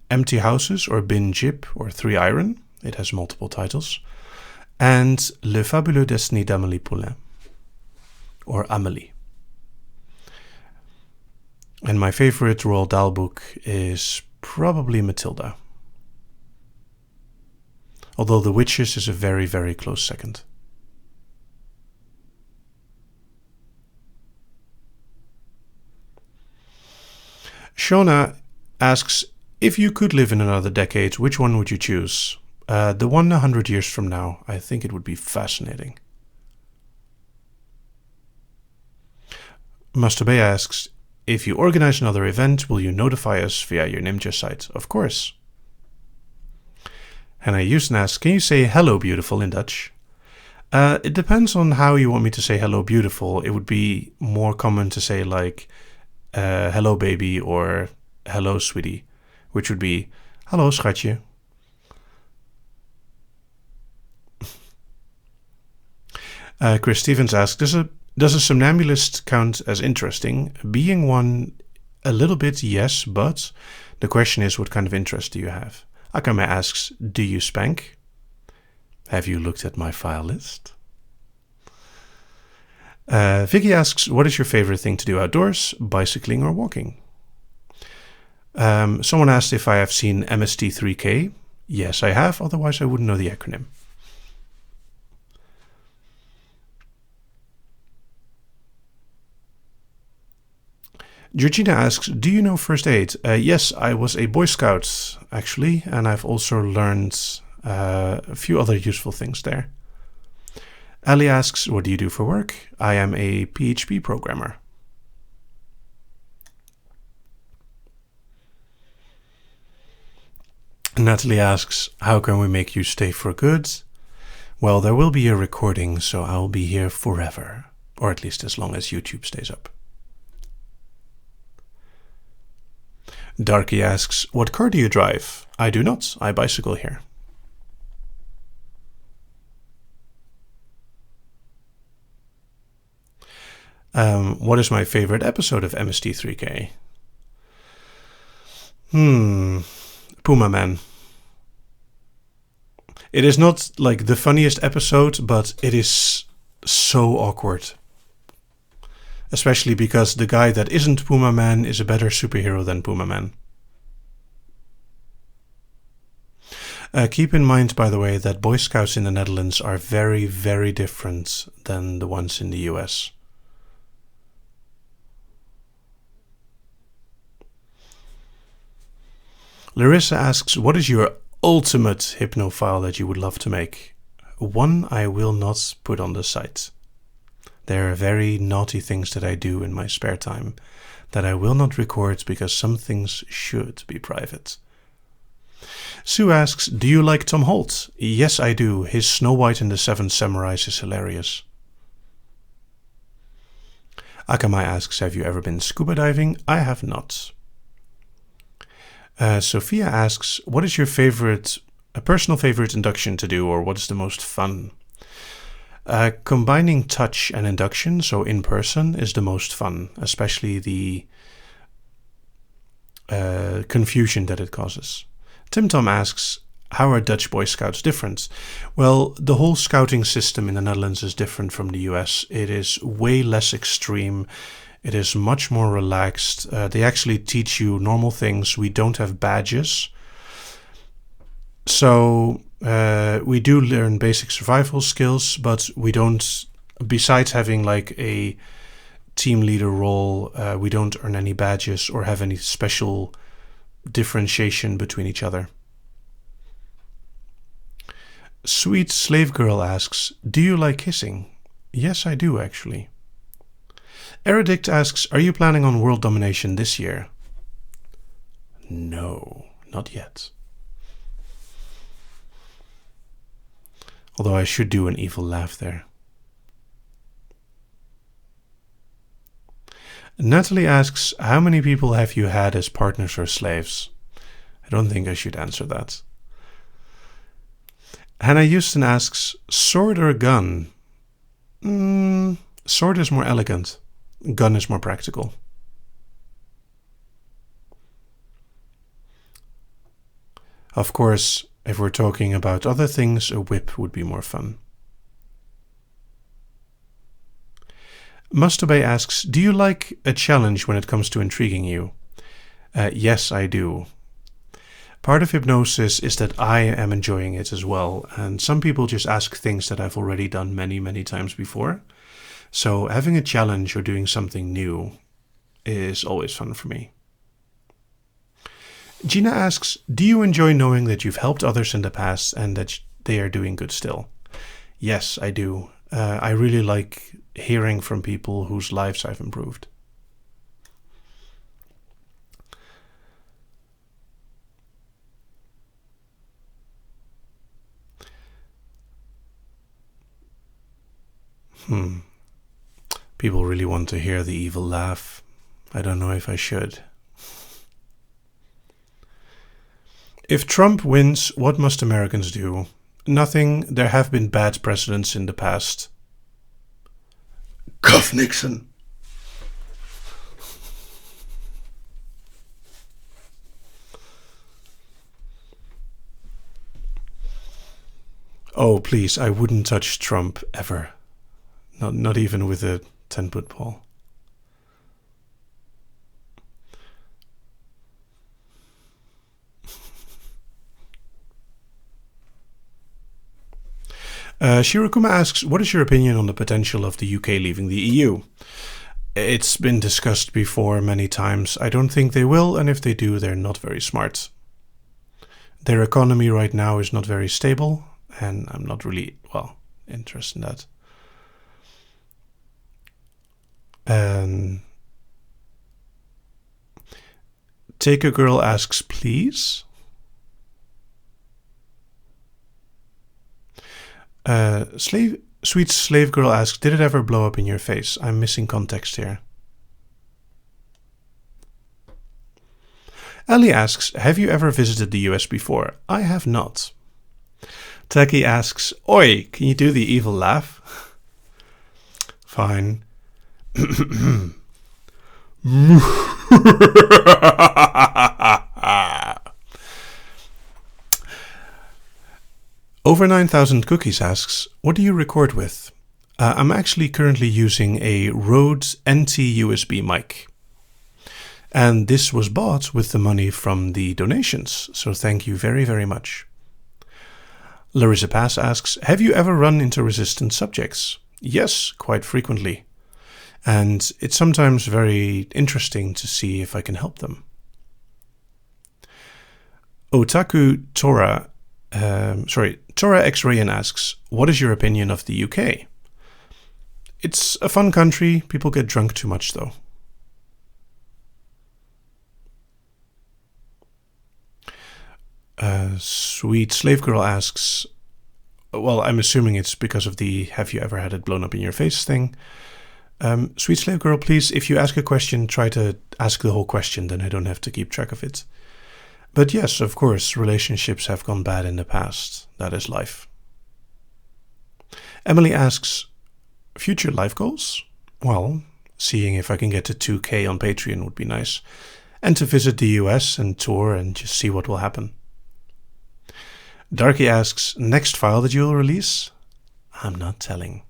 Empty Houses or Bin Jib or 3 Iron. It has multiple titles. And Le Fabuleux Destiny d'Amélie Poulain or Amélie. And my favorite Roald Dahl book is probably Matilda. Although The Witches is a very, very close second. Shona asks, if you could live in another decade, which one would you choose? The one 100 years from now. I think it would be fascinating. Mastobe asks, if you organize another event, will you notify us via your Nimja site? Of course. Hannah Houston asks, can you say hello beautiful in Dutch? It depends on how you want me to say hello beautiful. It would be more common to say like hello baby or hello sweetie, which would be hallo schatje. Chris Stevens asks, does a somnambulist count as interesting? Being one, a little bit, yes, but the question is, what kind of interest do you have? Akame asks, do you spank? Have you looked at my file list? Vicky asks, what is your favorite thing to do outdoors, bicycling or walking? Someone asked if I have seen MST3K. Yes, I have, otherwise I wouldn't know the acronym. Georgina asks, do you know first aid? Yes, I was a Boy Scout, actually, and I've also learned a few other useful things there. Ali asks, what do you do for work? I am a PHP programmer. Natalie asks, how can we make you stay for good? Well, there will be a recording, so I'll be here forever, or at least as long as YouTube stays up. Darky asks, what car do you drive? I do not. I bicycle here. What is my favorite episode of MST3K? Puma Man. It is not like the funniest episode, but it is so awkward. Especially because the guy that isn't Puma Man is a better superhero than Puma Man. Keep in mind, by the way, that Boy Scouts in the Netherlands are very, very different than the ones in the US. Larissa asks, what is your ultimate hypno file that you would love to make? One I will not put on the site. There are very naughty things that I do in my spare time that I will not record because some things should be private. Sue asks, do you like Tom Holt? Yes, I do. His Snow White and the Seven Samurais is hilarious. Akamai asks, have you ever been scuba diving? I have not. Sophia asks, what is your personal favorite induction to do, or what is the most fun? Combining touch and induction, so in person, is the most fun, especially the confusion that it causes. Tim Tom asks, how are Dutch Boy Scouts different? Well, the whole scouting system in the Netherlands is different from the US. It is way less extreme. It is much more relaxed. They actually teach you normal things. We don't have badges. So we do learn basic survival skills, but we don't, besides having like a team leader role, we don't earn any badges or have any special differentiation between each other. Sweet Slave Girl asks, do you like kissing? Yes, I do actually. Eredict asks, are you planning on world domination this year? No, not yet. Although I should do an evil laugh there. Natalie asks, how many people have you had as partners or slaves? I don't think I should answer that. Hannah Houston asks, sword or gun? Sword is more elegant. Gun is more practical. Of course, if we're talking about other things, a whip would be more fun. Mustobey asks, do you like a challenge when it comes to intriguing you? Yes, I do. Part of hypnosis is that I am enjoying it as well, and some people just ask things that I've already done many, many times before. So having a challenge or doing something new is always fun for me. Gina asks, do you enjoy knowing that you've helped others in the past and that they are doing good still? Yes, I do. I really like hearing from people whose lives I've improved. People really want to hear the evil laugh. I don't know if I should. If Trump wins, what must Americans do? Nothing. There have been bad presidents in the past. Cuff Nixon. Oh, please, I wouldn't touch Trump ever. Not even with a 10-foot pole. Shirokuma asks, what is your opinion on the potential of the UK leaving the EU? It's been discussed before many times. I don't think they will, and if they do, they're not very smart. Their economy right now is not very stable, and I'm not really, interested in that. Take a Girl asks, please? Sweet Slave Girl asks, did it ever blow up in your face? I'm missing context here. Ellie asks, have you ever visited the US before? I have not. Taki asks, oi, can you do the evil laugh? Fine. Over 9,000 Cookies asks, what do you record with? I'm actually currently using a Rode NT-USB mic. And this was bought with the money from the donations, so thank you very, very much. Larissa Pass asks, have you ever run into resistant subjects? Yes, quite frequently. And it's sometimes very interesting to see if I can help them. Otaku Tora X-Rayan asks, what is your opinion of the UK? It's a fun country. People get drunk too much, though. Sweet Slave Girl asks, well, I'm assuming it's because of the have you ever had it blown up in your face thing. Sweet Slave Girl, please, if you ask a question, try to ask the whole question, then I don't have to keep track of it. But yes, of course, relationships have gone bad in the past. That is life. Emily asks, future life goals? Well, seeing if I can get to 2K on Patreon would be nice. And to visit the US and tour and just see what will happen. Darky asks, next file that you'll release? I'm not telling.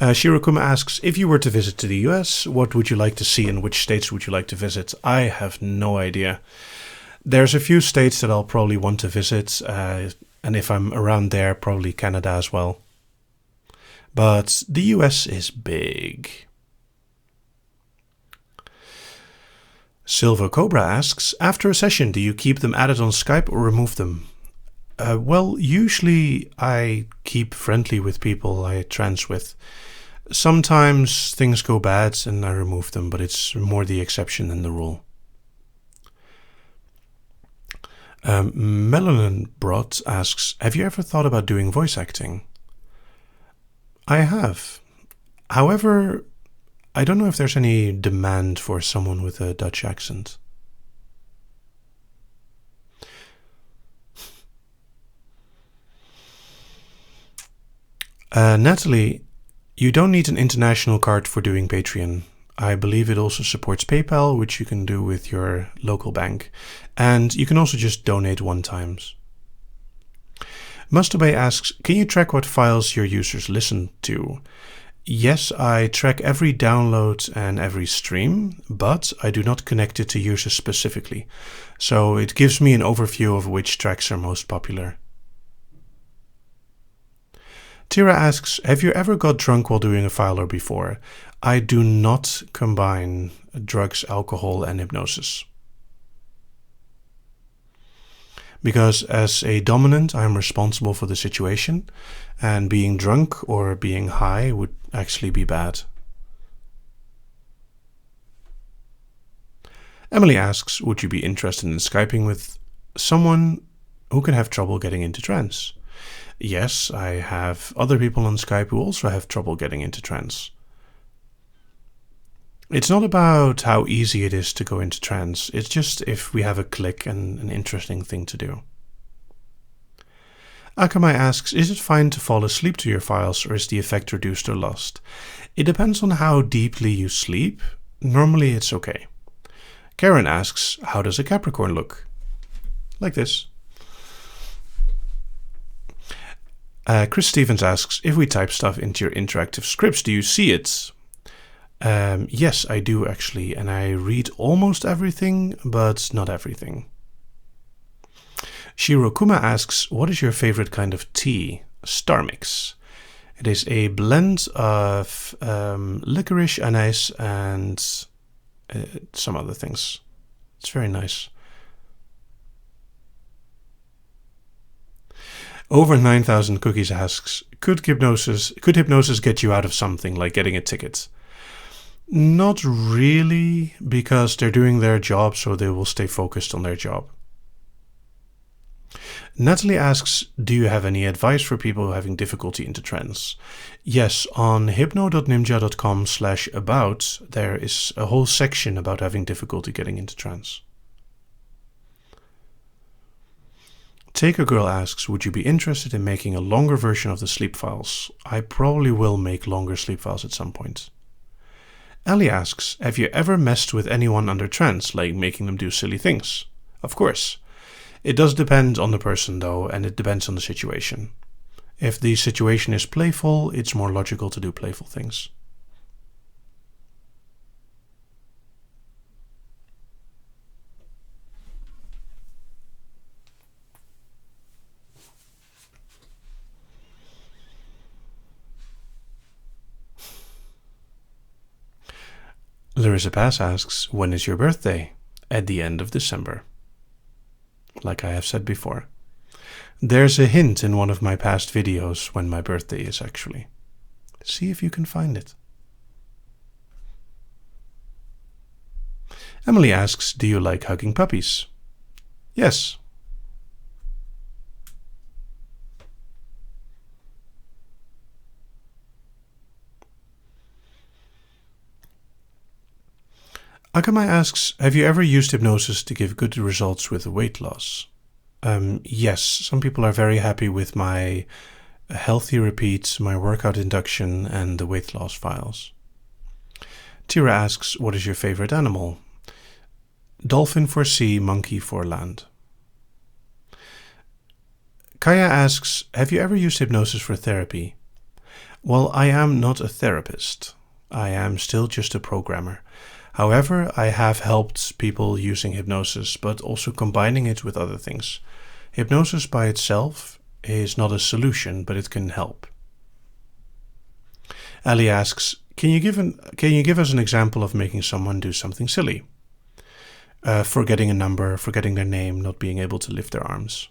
Shirokuma asks, if you were to visit to the US, what would you like to see and which states would you like to visit? I have no idea. There's a few states that I'll probably want to visit, and if I'm around there, probably Canada as well. But the US is big. Silver Cobra asks, after a session, do you keep them added on Skype or remove them? Well, usually I keep friendly with people I trance with. Sometimes things go bad and I remove them, but it's more the exception than the rule. Melanin Brot asks, have you ever thought about doing voice acting? I have. However, I don't know if there's any demand for someone with a Dutch accent. Natalie, you don't need an international card for doing Patreon. I believe it also supports PayPal, which you can do with your local bank. And you can also just donate one time. Mustobey asks, can you track what files your users listen to? Yes, I track every download and every stream, but I do not connect it to users specifically. So it gives me an overview of which tracks are most popular. Tira asks, have you ever got drunk while doing a filer before? I do not combine drugs, alcohol, and hypnosis. Because as a dominant, I'm responsible for the situation, and being drunk or being high would actually be bad. Emily asks, would you be interested in Skyping with someone who can have trouble getting into trance? Yes, I have other people on Skype who also have trouble getting into trance. It's not about how easy it is to go into trance, it's just if we have a click and an interesting thing to do. Akamai asks, is it fine to fall asleep to your files or is the effect reduced or lost? It depends on how deeply you sleep. Normally it's okay. Karen asks, how does a Capricorn look? Like this. Chris Stevens asks, if we type stuff into your interactive scripts, do you see it? Yes, I do actually, and I read almost everything, but not everything. Shirokuma asks, what is your favorite kind of tea? Star Mix. It is a blend of licorice, anise, and some other things. It's very nice. Over 9,000 Cookies asks, could hypnosis get you out of something like getting a ticket? Not really, because they're doing their job, so they will stay focused on their job. Natalie asks, do you have any advice for people having difficulty into trance? Yes, on hypno.nimja.com/about, there is a whole section about having difficulty getting into trance. Taker Girl asks, would you be interested in making a longer version of the sleep files? I probably will make longer sleep files at some point. Ellie asks, have you ever messed with anyone under trance, like making them do silly things? Of course. It does depend on the person though, and it depends on the situation. If the situation is playful, it's more logical to do playful things. Larissa Pass asks, when is your birthday? At the end of December. Like I have said before. There's a hint in one of my past videos when my birthday is actually. See if you can find it. Emily asks, do you like hugging puppies? Yes. Akamai asks, have you ever used hypnosis to give good results with weight loss? Yes, some people are very happy with my healthy repeats, my workout induction, and the weight loss files. Tira asks, what is your favorite animal? Dolphin for sea, monkey for land. Kaya asks, have you ever used hypnosis for therapy? Well, I am not a therapist. I am still just a programmer. However, I have helped people using hypnosis, but also combining it with other things. Hypnosis by itself is not a solution, but it can help. Ali asks, can you give us an example of making someone do something silly? Forgetting a number, forgetting their name, not being able to lift their arms.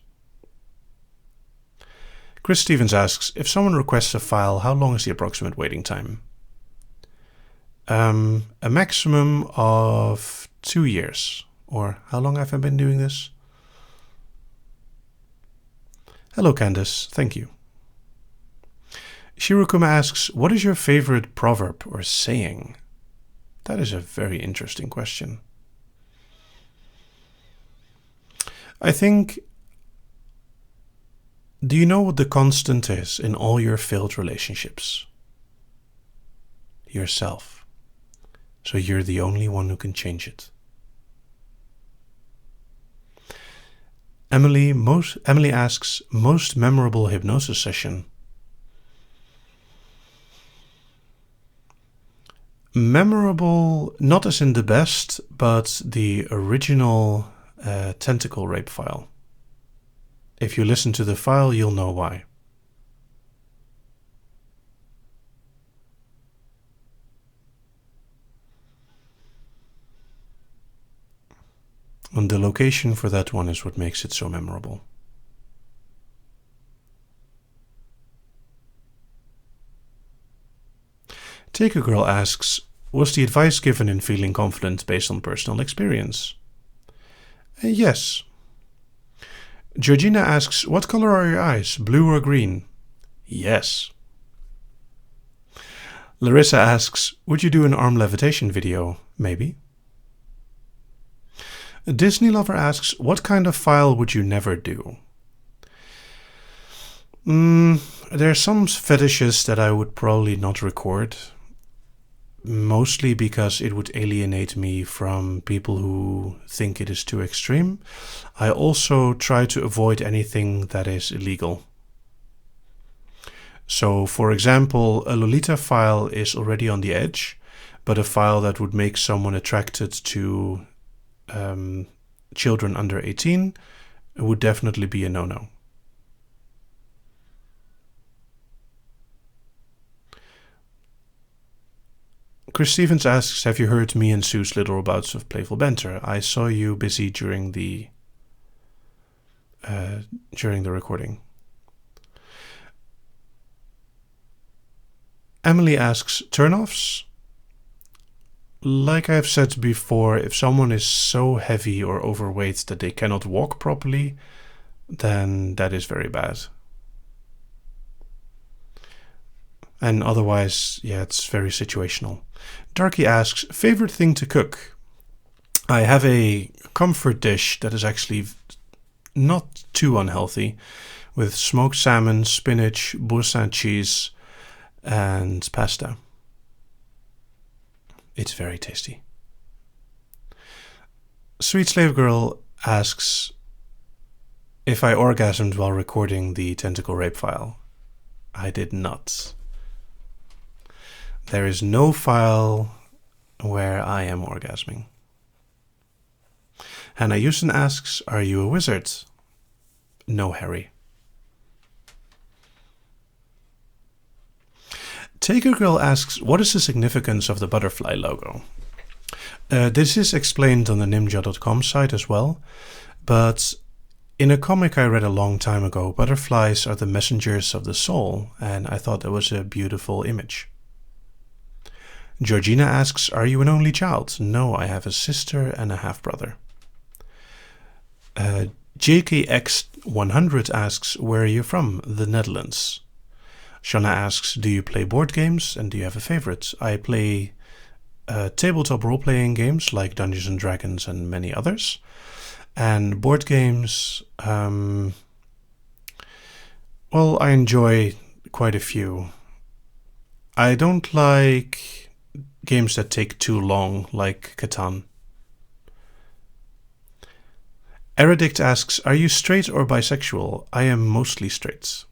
Chris Stevens asks, if someone requests a file, how long is the approximate waiting time? A maximum of 2 years. Or how long have I been doing this? Hello Candice, thank you. Shirokuma asks, what is your favorite proverb or saying? That is a very interesting question. I think, do you know what the constant is in all your failed relationships? Yourself. So you're the only one who can change it. Emily asks, most memorable hypnosis session. Memorable, not as in the best, but the original tentacle rape file. If you listen to the file, you'll know why. And the location for that one is what makes it so memorable. Take a Girl asks, was the advice given in feeling confident based on personal experience? Yes. Georgina asks, what color are your eyes, blue or green? Yes. Larissa asks, would you do an arm levitation video? Maybe. Disney Lover asks, what kind of file would you never do? There are some fetishes that I would probably not record. Mostly because it would alienate me from people who think it is too extreme. I also try to avoid anything that is illegal. So, for example, a Lolita file is already on the edge, but a file that would make someone attracted to children under 18 would definitely be a no-no. Chris Stevens asks, have you heard me and Sue's little bouts of playful banter? I saw you busy during the recording. Emily asks, turn-offs? Like I've said before, if someone is so heavy or overweight that they cannot walk properly, then that is very bad. And otherwise, yeah, it's very situational. Darky asks, favorite thing to cook? I have a comfort dish that is actually not too unhealthy, with smoked salmon, spinach, boursin cheese, and pasta. It's very tasty. Sweet Slave Girl asks if I orgasmed while recording the tentacle rape file. I did not. There is no file where I am orgasming. Hannah Houston asks, are you a wizard? No, Harry. Taker Girl asks, what is the significance of the butterfly logo? This is explained on the Nimja.com site as well, but in a comic I read a long time ago, butterflies are the messengers of the soul, and I thought that was a beautiful image. Georgina asks, are you an only child? No, I have a sister and a half-brother. JKX100 asks, where are you from? The Netherlands. Shana asks, do you play board games and do you have a favorite? I play tabletop role-playing games like Dungeons and Dragons and many others. And board games, well, I enjoy quite a few. I don't like games that take too long, like Catan. Eredict asks, are you straight or bisexual? I am mostly straight.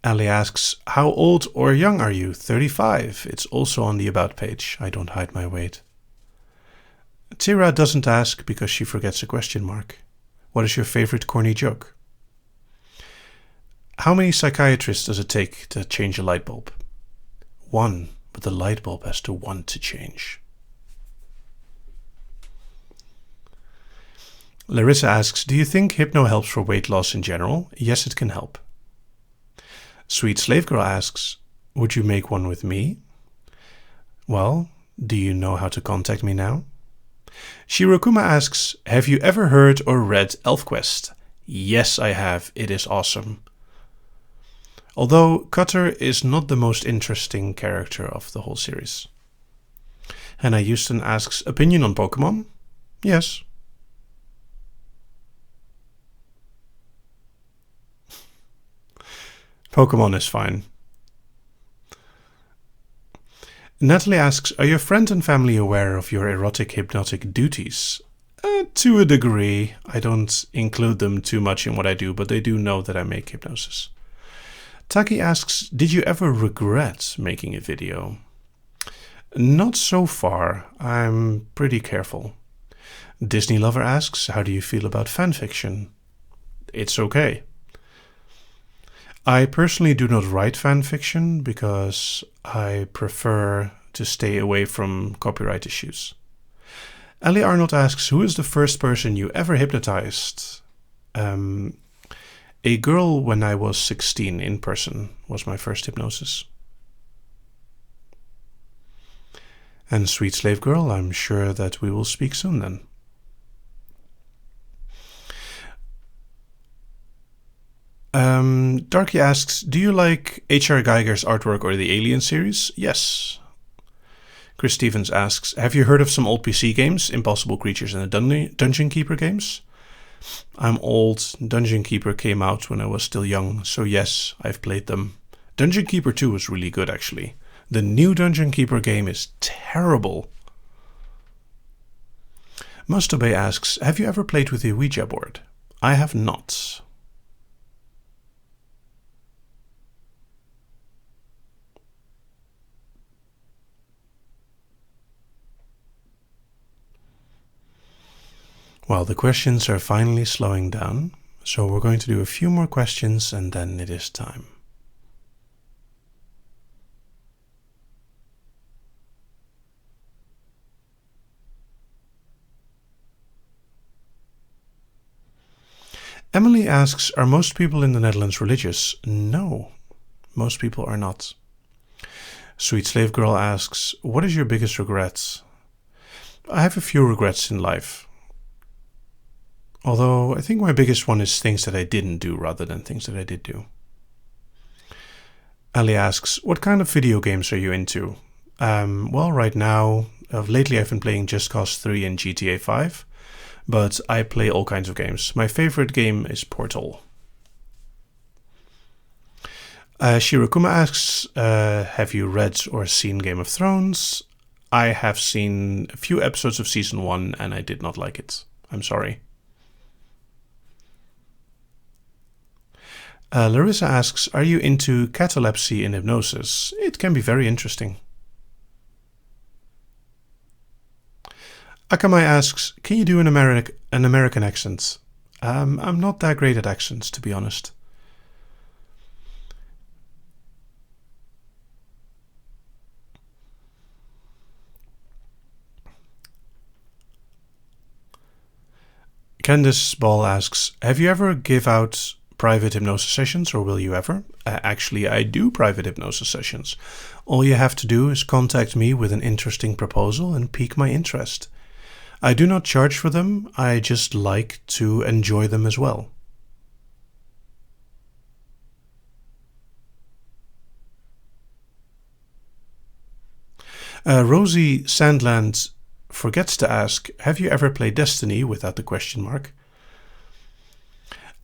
Ali asks, how old or young are you? 35. It's also on the About page. I don't hide my weight. Tira doesn't ask because she forgets a question mark. What is your favorite corny joke? How many psychiatrists does it take to change a light bulb? 1, but the light bulb has to want to change. Larissa asks, do you think hypno helps for weight loss in general? Yes, it can help. Sweet Slave Girl asks, would you make one with me? Well, do you know how to contact me now? Shirokuma asks, have you ever heard or read ElfQuest? Yes, I have. It is awesome. Although Cutter is not the most interesting character of the whole series. Hannah Houston asks, opinion on Pokemon? Yes. Pokemon is fine. Natalie asks, are your friends and family aware of your erotic hypnotic duties? To a degree. I don't include them too much in what I do, but they do know that I make hypnosis. Taki asks, did you ever regret making a video? Not so far. I'm pretty careful. Disney Lover asks, how do you feel about fanfiction? It's okay. I personally do not write fanfiction because I prefer to stay away from copyright issues. Ellie Arnold asks, who is the first person you ever hypnotized? A girl when I was 16 in person was my first hypnosis. And Sweet Slave Girl, I'm sure that we will speak soon then. Darky asks, do you like H.R. Geiger's artwork or the Alien series? Yes. Chris Stevens asks, have you heard of some old PC games, Impossible Creatures and the Dungeon Keeper games? I'm old. Dungeon Keeper came out when I was still young, so yes, I've played them. Dungeon Keeper 2 was really good, actually. The new Dungeon Keeper game is terrible. Mustobe asks, have you ever played with a Ouija board? I have not. Well, the questions are finally slowing down, so we're going to do a few more questions and then it is time. Emily asks, are most people in the Netherlands religious? No, most people are not. Sweet Slave Girl asks, what is your biggest regret? I have a few regrets in life. Although I think my biggest one is things that I didn't do rather than things that I did do. Ali asks, what kind of video games are you into? Well, right now, lately I've been playing Just Cause 3 and GTA 5, but I play all kinds of games. My favorite game is Portal. Shirokuma asks, have you read or seen Game of Thrones? I have seen a few episodes of season 1 and I did not like it. I'm sorry. Larissa asks, are you into catalepsy in hypnosis? It can be very interesting. Akamai asks, can you do an American accent? I'm not that great at accents, to be honest. Candice Ball asks, have you ever give out private hypnosis sessions, or will you ever? Actually, I do private hypnosis sessions. All you have to do is contact me with an interesting proposal and pique my interest. I do not charge for them, I just like to enjoy them as well. Rosie Sandland forgets to ask, have you ever played Destiny without the question mark?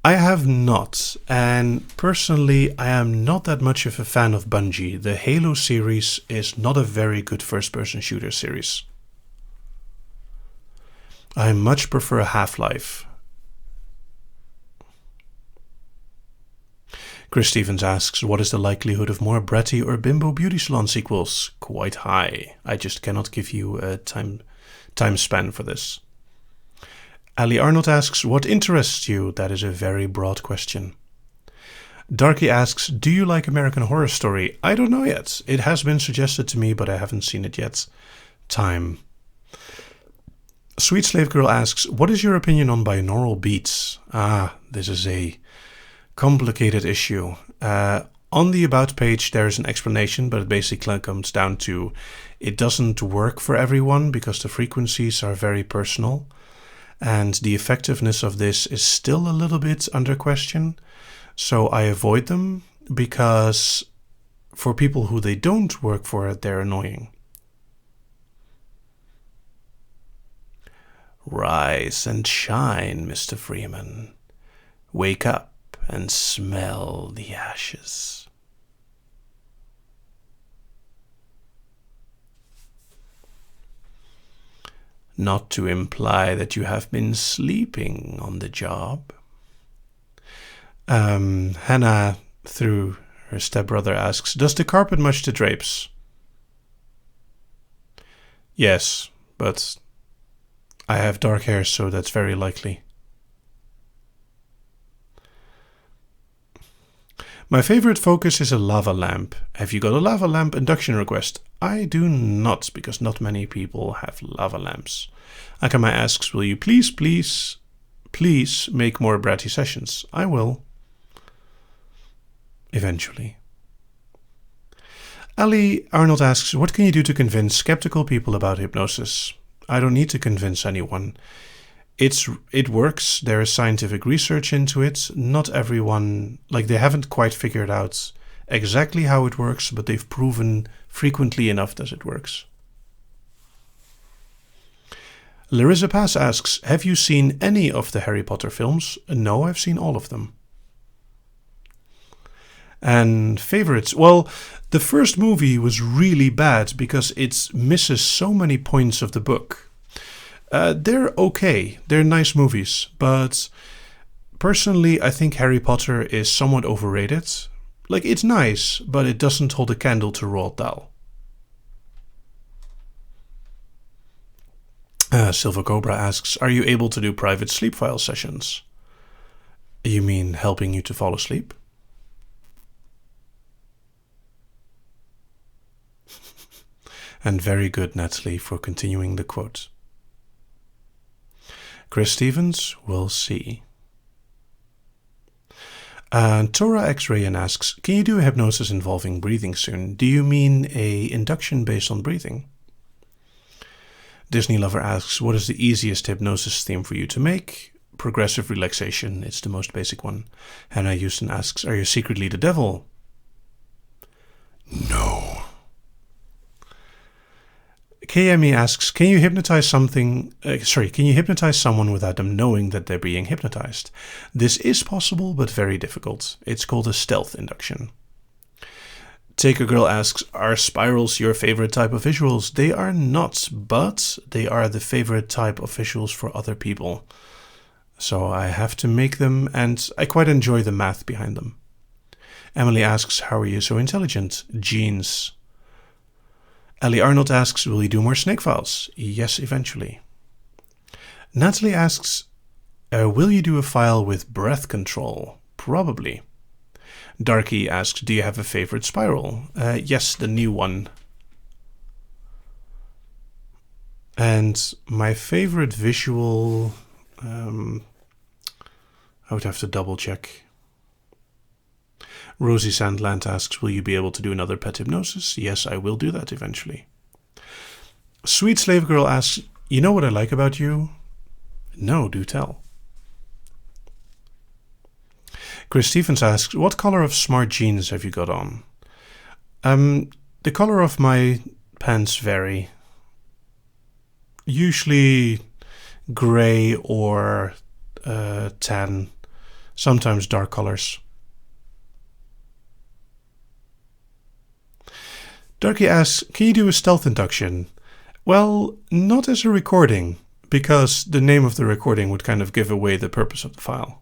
I have not, and personally I am not that much of a fan of Bungie. The Halo series is not a very good first-person shooter series. I much prefer Half-Life. Chris Stevens asks, what is the likelihood of more Bratty or Bimbo Beauty Salon sequels? Quite high. I just cannot give you a time span for this. Ali Arnold asks, what interests you? That is a very broad question. Darky asks, do you like American Horror Story? I don't know yet. It has been suggested to me, but I haven't seen it yet. Time. Sweet Slave Girl asks, what is your opinion on binaural beats? This is a complicated issue. On the About page, there is an explanation, but it basically comes down to it doesn't work for everyone because the frequencies are very personal. And the effectiveness of this is still a little bit under question. So I avoid them because for people who they don't work for, they're annoying. Rise and shine, Mr. Freeman. Wake up and smell the ashes. Not to imply that you have been sleeping on the job. Hannah, through her stepbrother, asks, does the carpet match the drapes? Yes, but I have dark hair, so that's very likely. My favorite focus is a lava lamp. Have you got a lava lamp induction request? I do not, because not many people have lava lamps. Akama asks, will you please make more bratty sessions? I will. Eventually. Ali Arnold asks, what can you do to convince skeptical people about hypnosis? I don't need to convince anyone. It works. There is scientific research into it. Not everyone, they haven't quite figured out exactly how it works, but they've proven frequently enough that it works. Larissa Pass asks, have you seen any of the Harry Potter films? No, I've seen all of them. And favorites? Well, the first movie was really bad because it misses so many points of the book. They're okay. They're nice movies. But personally, I think Harry Potter is somewhat overrated. It's nice, but it doesn't hold a candle to Roald Dahl. Silver Cobra asks, are you able to do private sleep file sessions? You mean helping you to fall asleep? And very good, Natalie, for continuing the quote. Chris Stevens, we'll see. Tora X-Rayan asks, can you do a hypnosis involving breathing soon? Do you mean a induction based on breathing? Disney Lover asks, what is the easiest hypnosis theme for you to make? Progressive relaxation, it's the most basic one. Hannah Houston asks, are you secretly the devil? No. KME asks, can you hypnotize someone without them knowing that they're being hypnotized? This is possible, but very difficult. It's called a stealth induction. Take a Girl asks, are spirals your favorite type of visuals? They are not, but they are the favorite type of visuals for other people. So I have to make them, and I quite enjoy the math behind them. Emily asks, how are you so intelligent? Genes. Ellie Arnold asks, will you do more snake files? Yes, eventually. Natalie asks, will you do a file with breath control? Probably. Darky asks, do you have a favorite spiral? Yes, the new one. And my favorite visual, I would have to double check. Rosie Sandland asks, will you be able to do another pet hypnosis? Yes, I will do that eventually. Sweet Slave Girl asks, you know what I like about you? No, do tell. Chris Stevens asks, what color of smart jeans have you got on? The color of my pants vary. Usually gray or tan, sometimes dark colors. Darky asks, can you do a stealth induction? Well, not as a recording, because the name of the recording would kind of give away the purpose of the file.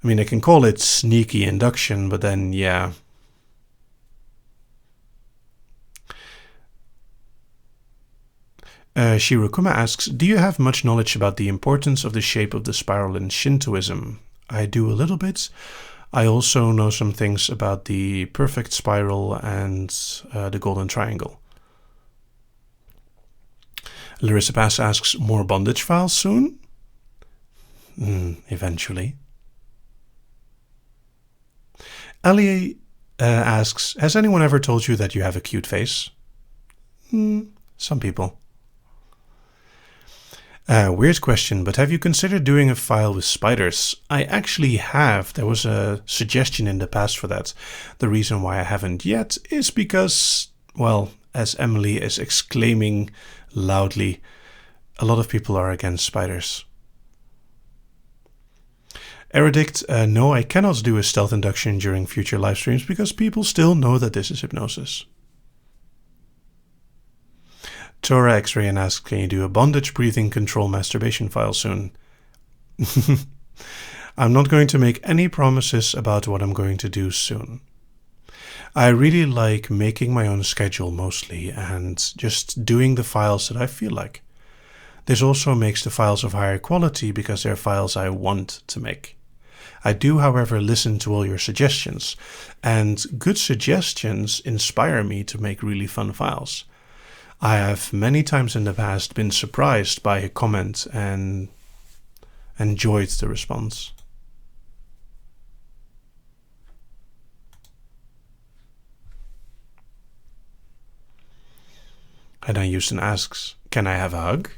I mean, I can call it sneaky induction, but then, yeah. Shirokuma asks, do you have much knowledge about the importance of the shape of the spiral in Shintoism? I do a little bit. I also know some things about the perfect spiral and the golden triangle. Larissa Pass asks, more bondage files soon? Eventually. Ali asks, has anyone ever told you that you have a cute face? Some people. Weird question, but have you considered doing a file with spiders? I actually have. There was a suggestion in the past for that. The reason why I haven't yet is because, well, as Emily is exclaiming loudly, a lot of people are against spiders. Eredict, no, I cannot do a stealth induction during future live streams because people still know that this is hypnosis. Tora X-Ray and asks, can you do a bondage breathing control masturbation file soon? I'm not going to make any promises about what I'm going to do soon. I really like making my own schedule mostly and just doing the files that I feel like. This also makes the files of higher quality because they're files I want to make. I do, however, listen to all your suggestions, and good suggestions inspire me to make really fun files. I have many times in the past been surprised by a comment and enjoyed the response. And then Houston asks, can I have a hug?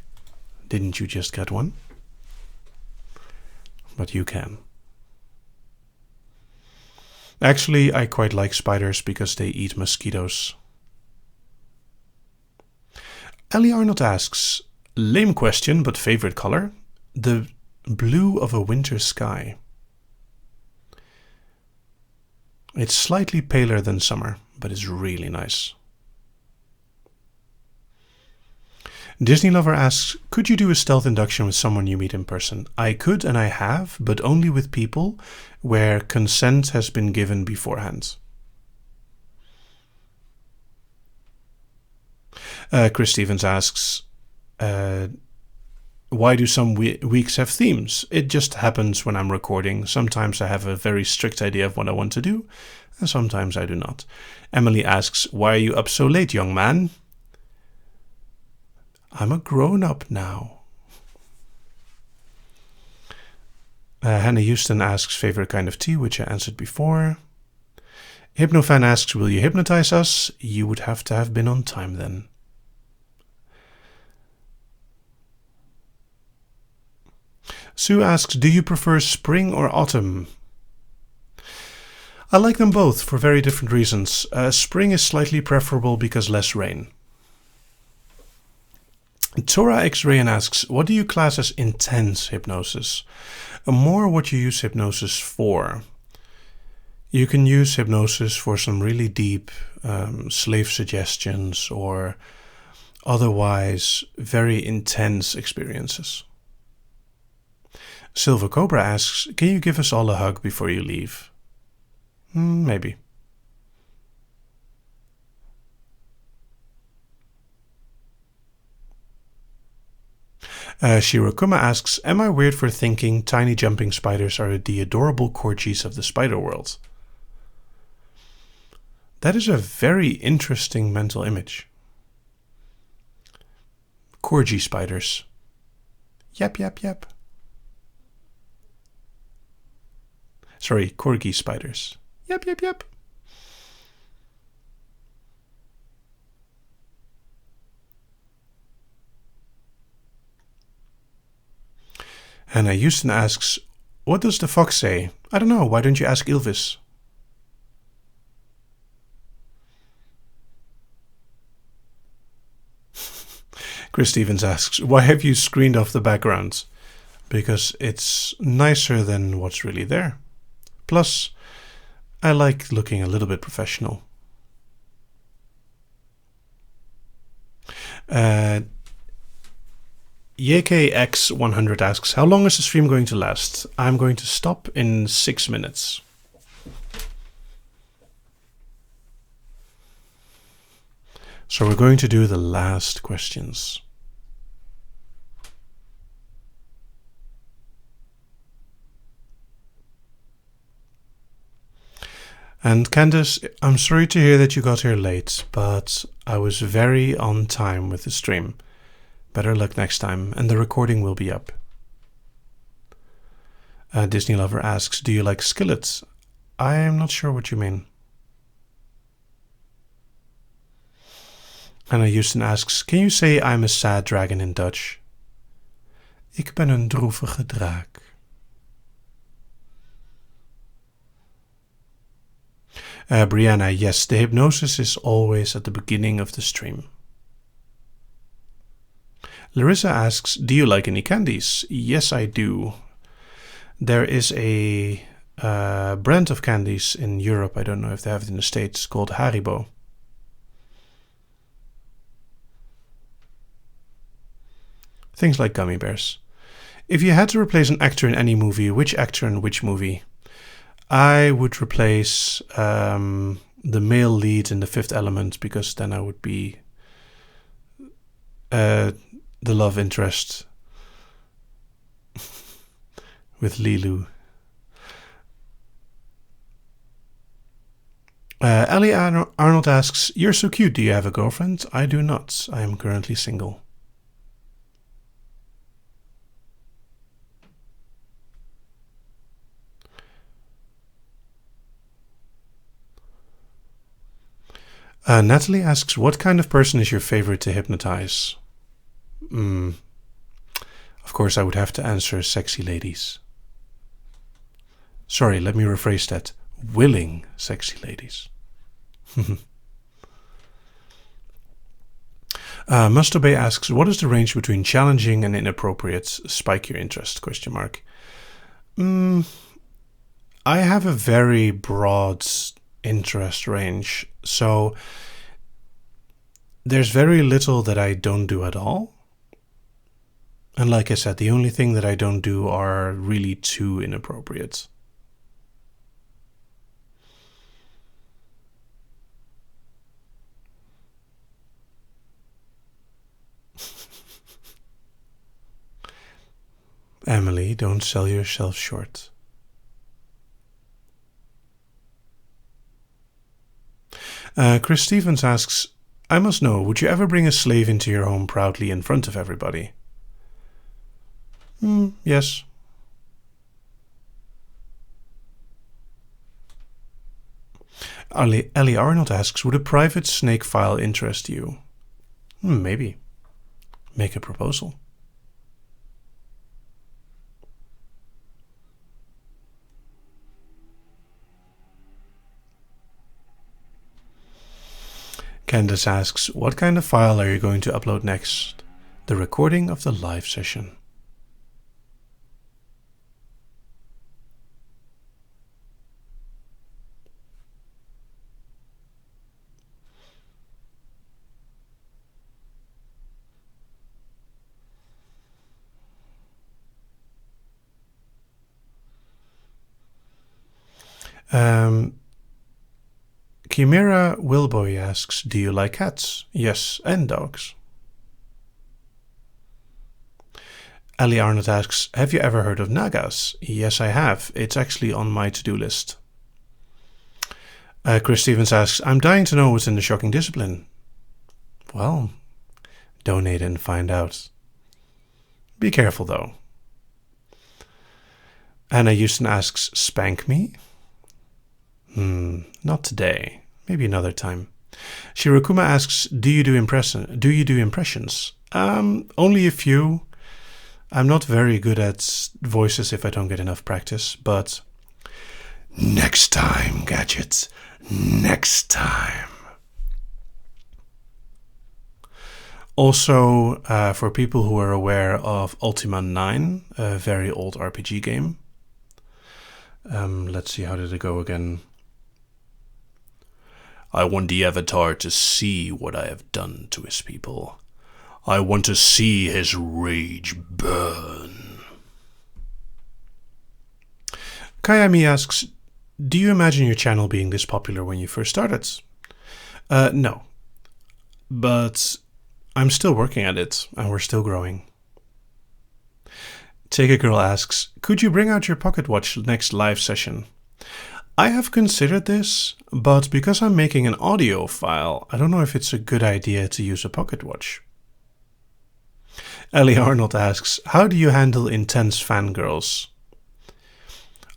Didn't you just get one? But you can. Actually, I quite like spiders because they eat mosquitoes. Ellie Arnold asks, lame question, but favorite color? The blue of a winter sky. It's slightly paler than summer, but it's really nice. Disney Lover asks, could you do a stealth induction with someone you meet in person? I could and I have, but only with people where consent has been given beforehand. Chris Stevens asks, why do some weeks have themes? It just happens when I'm recording. Sometimes I have a very strict idea of what I want to do, and sometimes I do not. Emily asks, why are you up so late, young man? I'm a grown-up now. Hannah Houston asks favorite kind of tea, which I answered before. Hypnofan asks, will you hypnotize us? You would have to have been on time then. Sue asks, do you prefer spring or autumn? I like them both for very different reasons. Spring is slightly preferable because less rain. Tora X-Ray asks, what do you class as intense hypnosis? More what you use hypnosis for. You can use hypnosis for some really deep slave suggestions or otherwise very intense experiences. Silver Cobra asks, can you give us all a hug before you leave? Maybe. Shirokuma asks, am I weird for thinking tiny jumping spiders are the adorable corgis of the spider world? That is a very interesting mental image. Corgi spiders. Yep, yep, yep. Sorry, corgi spiders. Yep, yep, yep. Hannah Houston asks, what does the fox say? I don't know, why don't you ask Ylvis? Chris Stevens asks, why have you screened off the background? Because it's nicer than what's really there. Plus, I like looking a little bit professional. YKX100 asks, how long is the stream going to last? I'm going to stop in 6 minutes. So we're going to do the last questions. And Candace, I'm sorry to hear that you got here late, but I was very on time with the stream. Better luck next time, and the recording will be up. Disney Lover asks, do you like skillets? I am not sure what you mean. Hannah Houston asks, can you say I'm a sad dragon in Dutch? Ik ben een droevige draak. Brianna, yes, the hypnosis is always at the beginning of the stream. Larissa asks, do you like any candies? Yes, I do. There is a brand of candies in Europe, I don't know if they have it in the States, called Haribo. Things like gummy bears. If you had to replace an actor in any movie, which actor in which movie? I would replace the male lead in The Fifth Element, because then I would be the love interest with Lilu. Ellie Arnold asks, you're so cute, do you have a girlfriend? I do not. I am currently single. Natalie asks, what kind of person is your favorite to hypnotize? Of course, I would have to answer sexy ladies. Sorry, let me rephrase that. Willing sexy ladies. Mustobey asks, what is the range between challenging and inappropriate? Spike your interest, question mark. I have a very broad interest range, so there's very little that I don't do at all. And like I said, the only thing that I don't do are really too inappropriate. Emily, don't sell yourself short. Chris Stevens asks, I must know, would you ever bring a slave into your home proudly in front of everybody? Yes. Ellie Arnold asks, would a private snake file interest you? Maybe. Make a proposal. Candace asks, what kind of file are you going to upload next? The recording of the live session. Chimera Wilboy asks, do you like cats? Yes, and dogs. Ali Arnott asks, have you ever heard of Nagas? Yes, I have. It's actually on my to-do list. Chris Stevens asks, I'm dying to know what's in the shocking discipline. Well, donate and find out. Be careful, though. Anna Houston asks, spank me? Not today. Maybe another time. Shirokuma asks, do you do impressions? Only a few. I'm not very good at voices if I don't get enough practice, but next time, Gadgets. Next time. Also, for people who are aware of Ultima 9, a very old RPG game. Let's see, how did it go again? I want the Avatar to see what I have done to his people. I want to see his rage burn. Kayami asks, do you imagine your channel being this popular when you first started? No. But I'm still working at it, and we're still growing. Take a Girl asks, could you bring out your pocket watch next live session? I have considered this, but because I'm making an audio file, I don't know if it's a good idea to use a pocket watch. Ellie Arnold asks, how do you handle intense fangirls?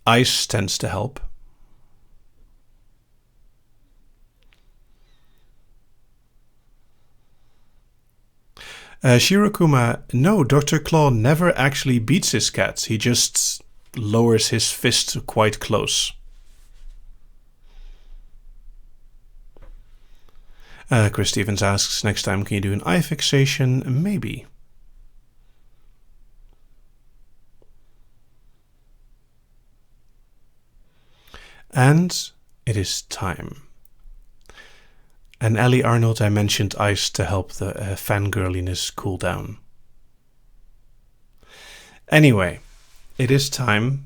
Ice tends to help. Shirokuma, no, Dr. Claw never actually beats his cat. He just lowers his fist quite close. Chris Stevens asks, next time can you do an eye fixation? Maybe. And it is time. And Ellie Arnold, I mentioned ice to help the fangirliness cool down. Anyway, it is time.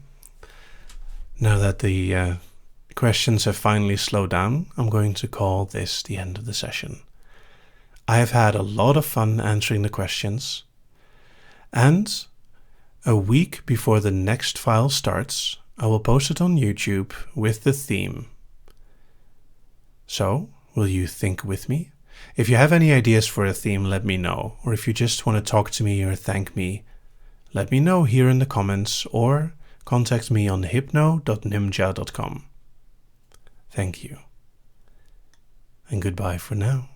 Now that the questions have finally slowed down, I'm going to call this the end of the session. I have had a lot of fun answering the questions. And a week before the next file starts, I will post it on YouTube with the theme. So, will you think with me? If you have any ideas for a theme, let me know. Or if you just want to talk to me or thank me, let me know here in the comments or contact me on hypno.nimja.com. Thank you. And goodbye for now.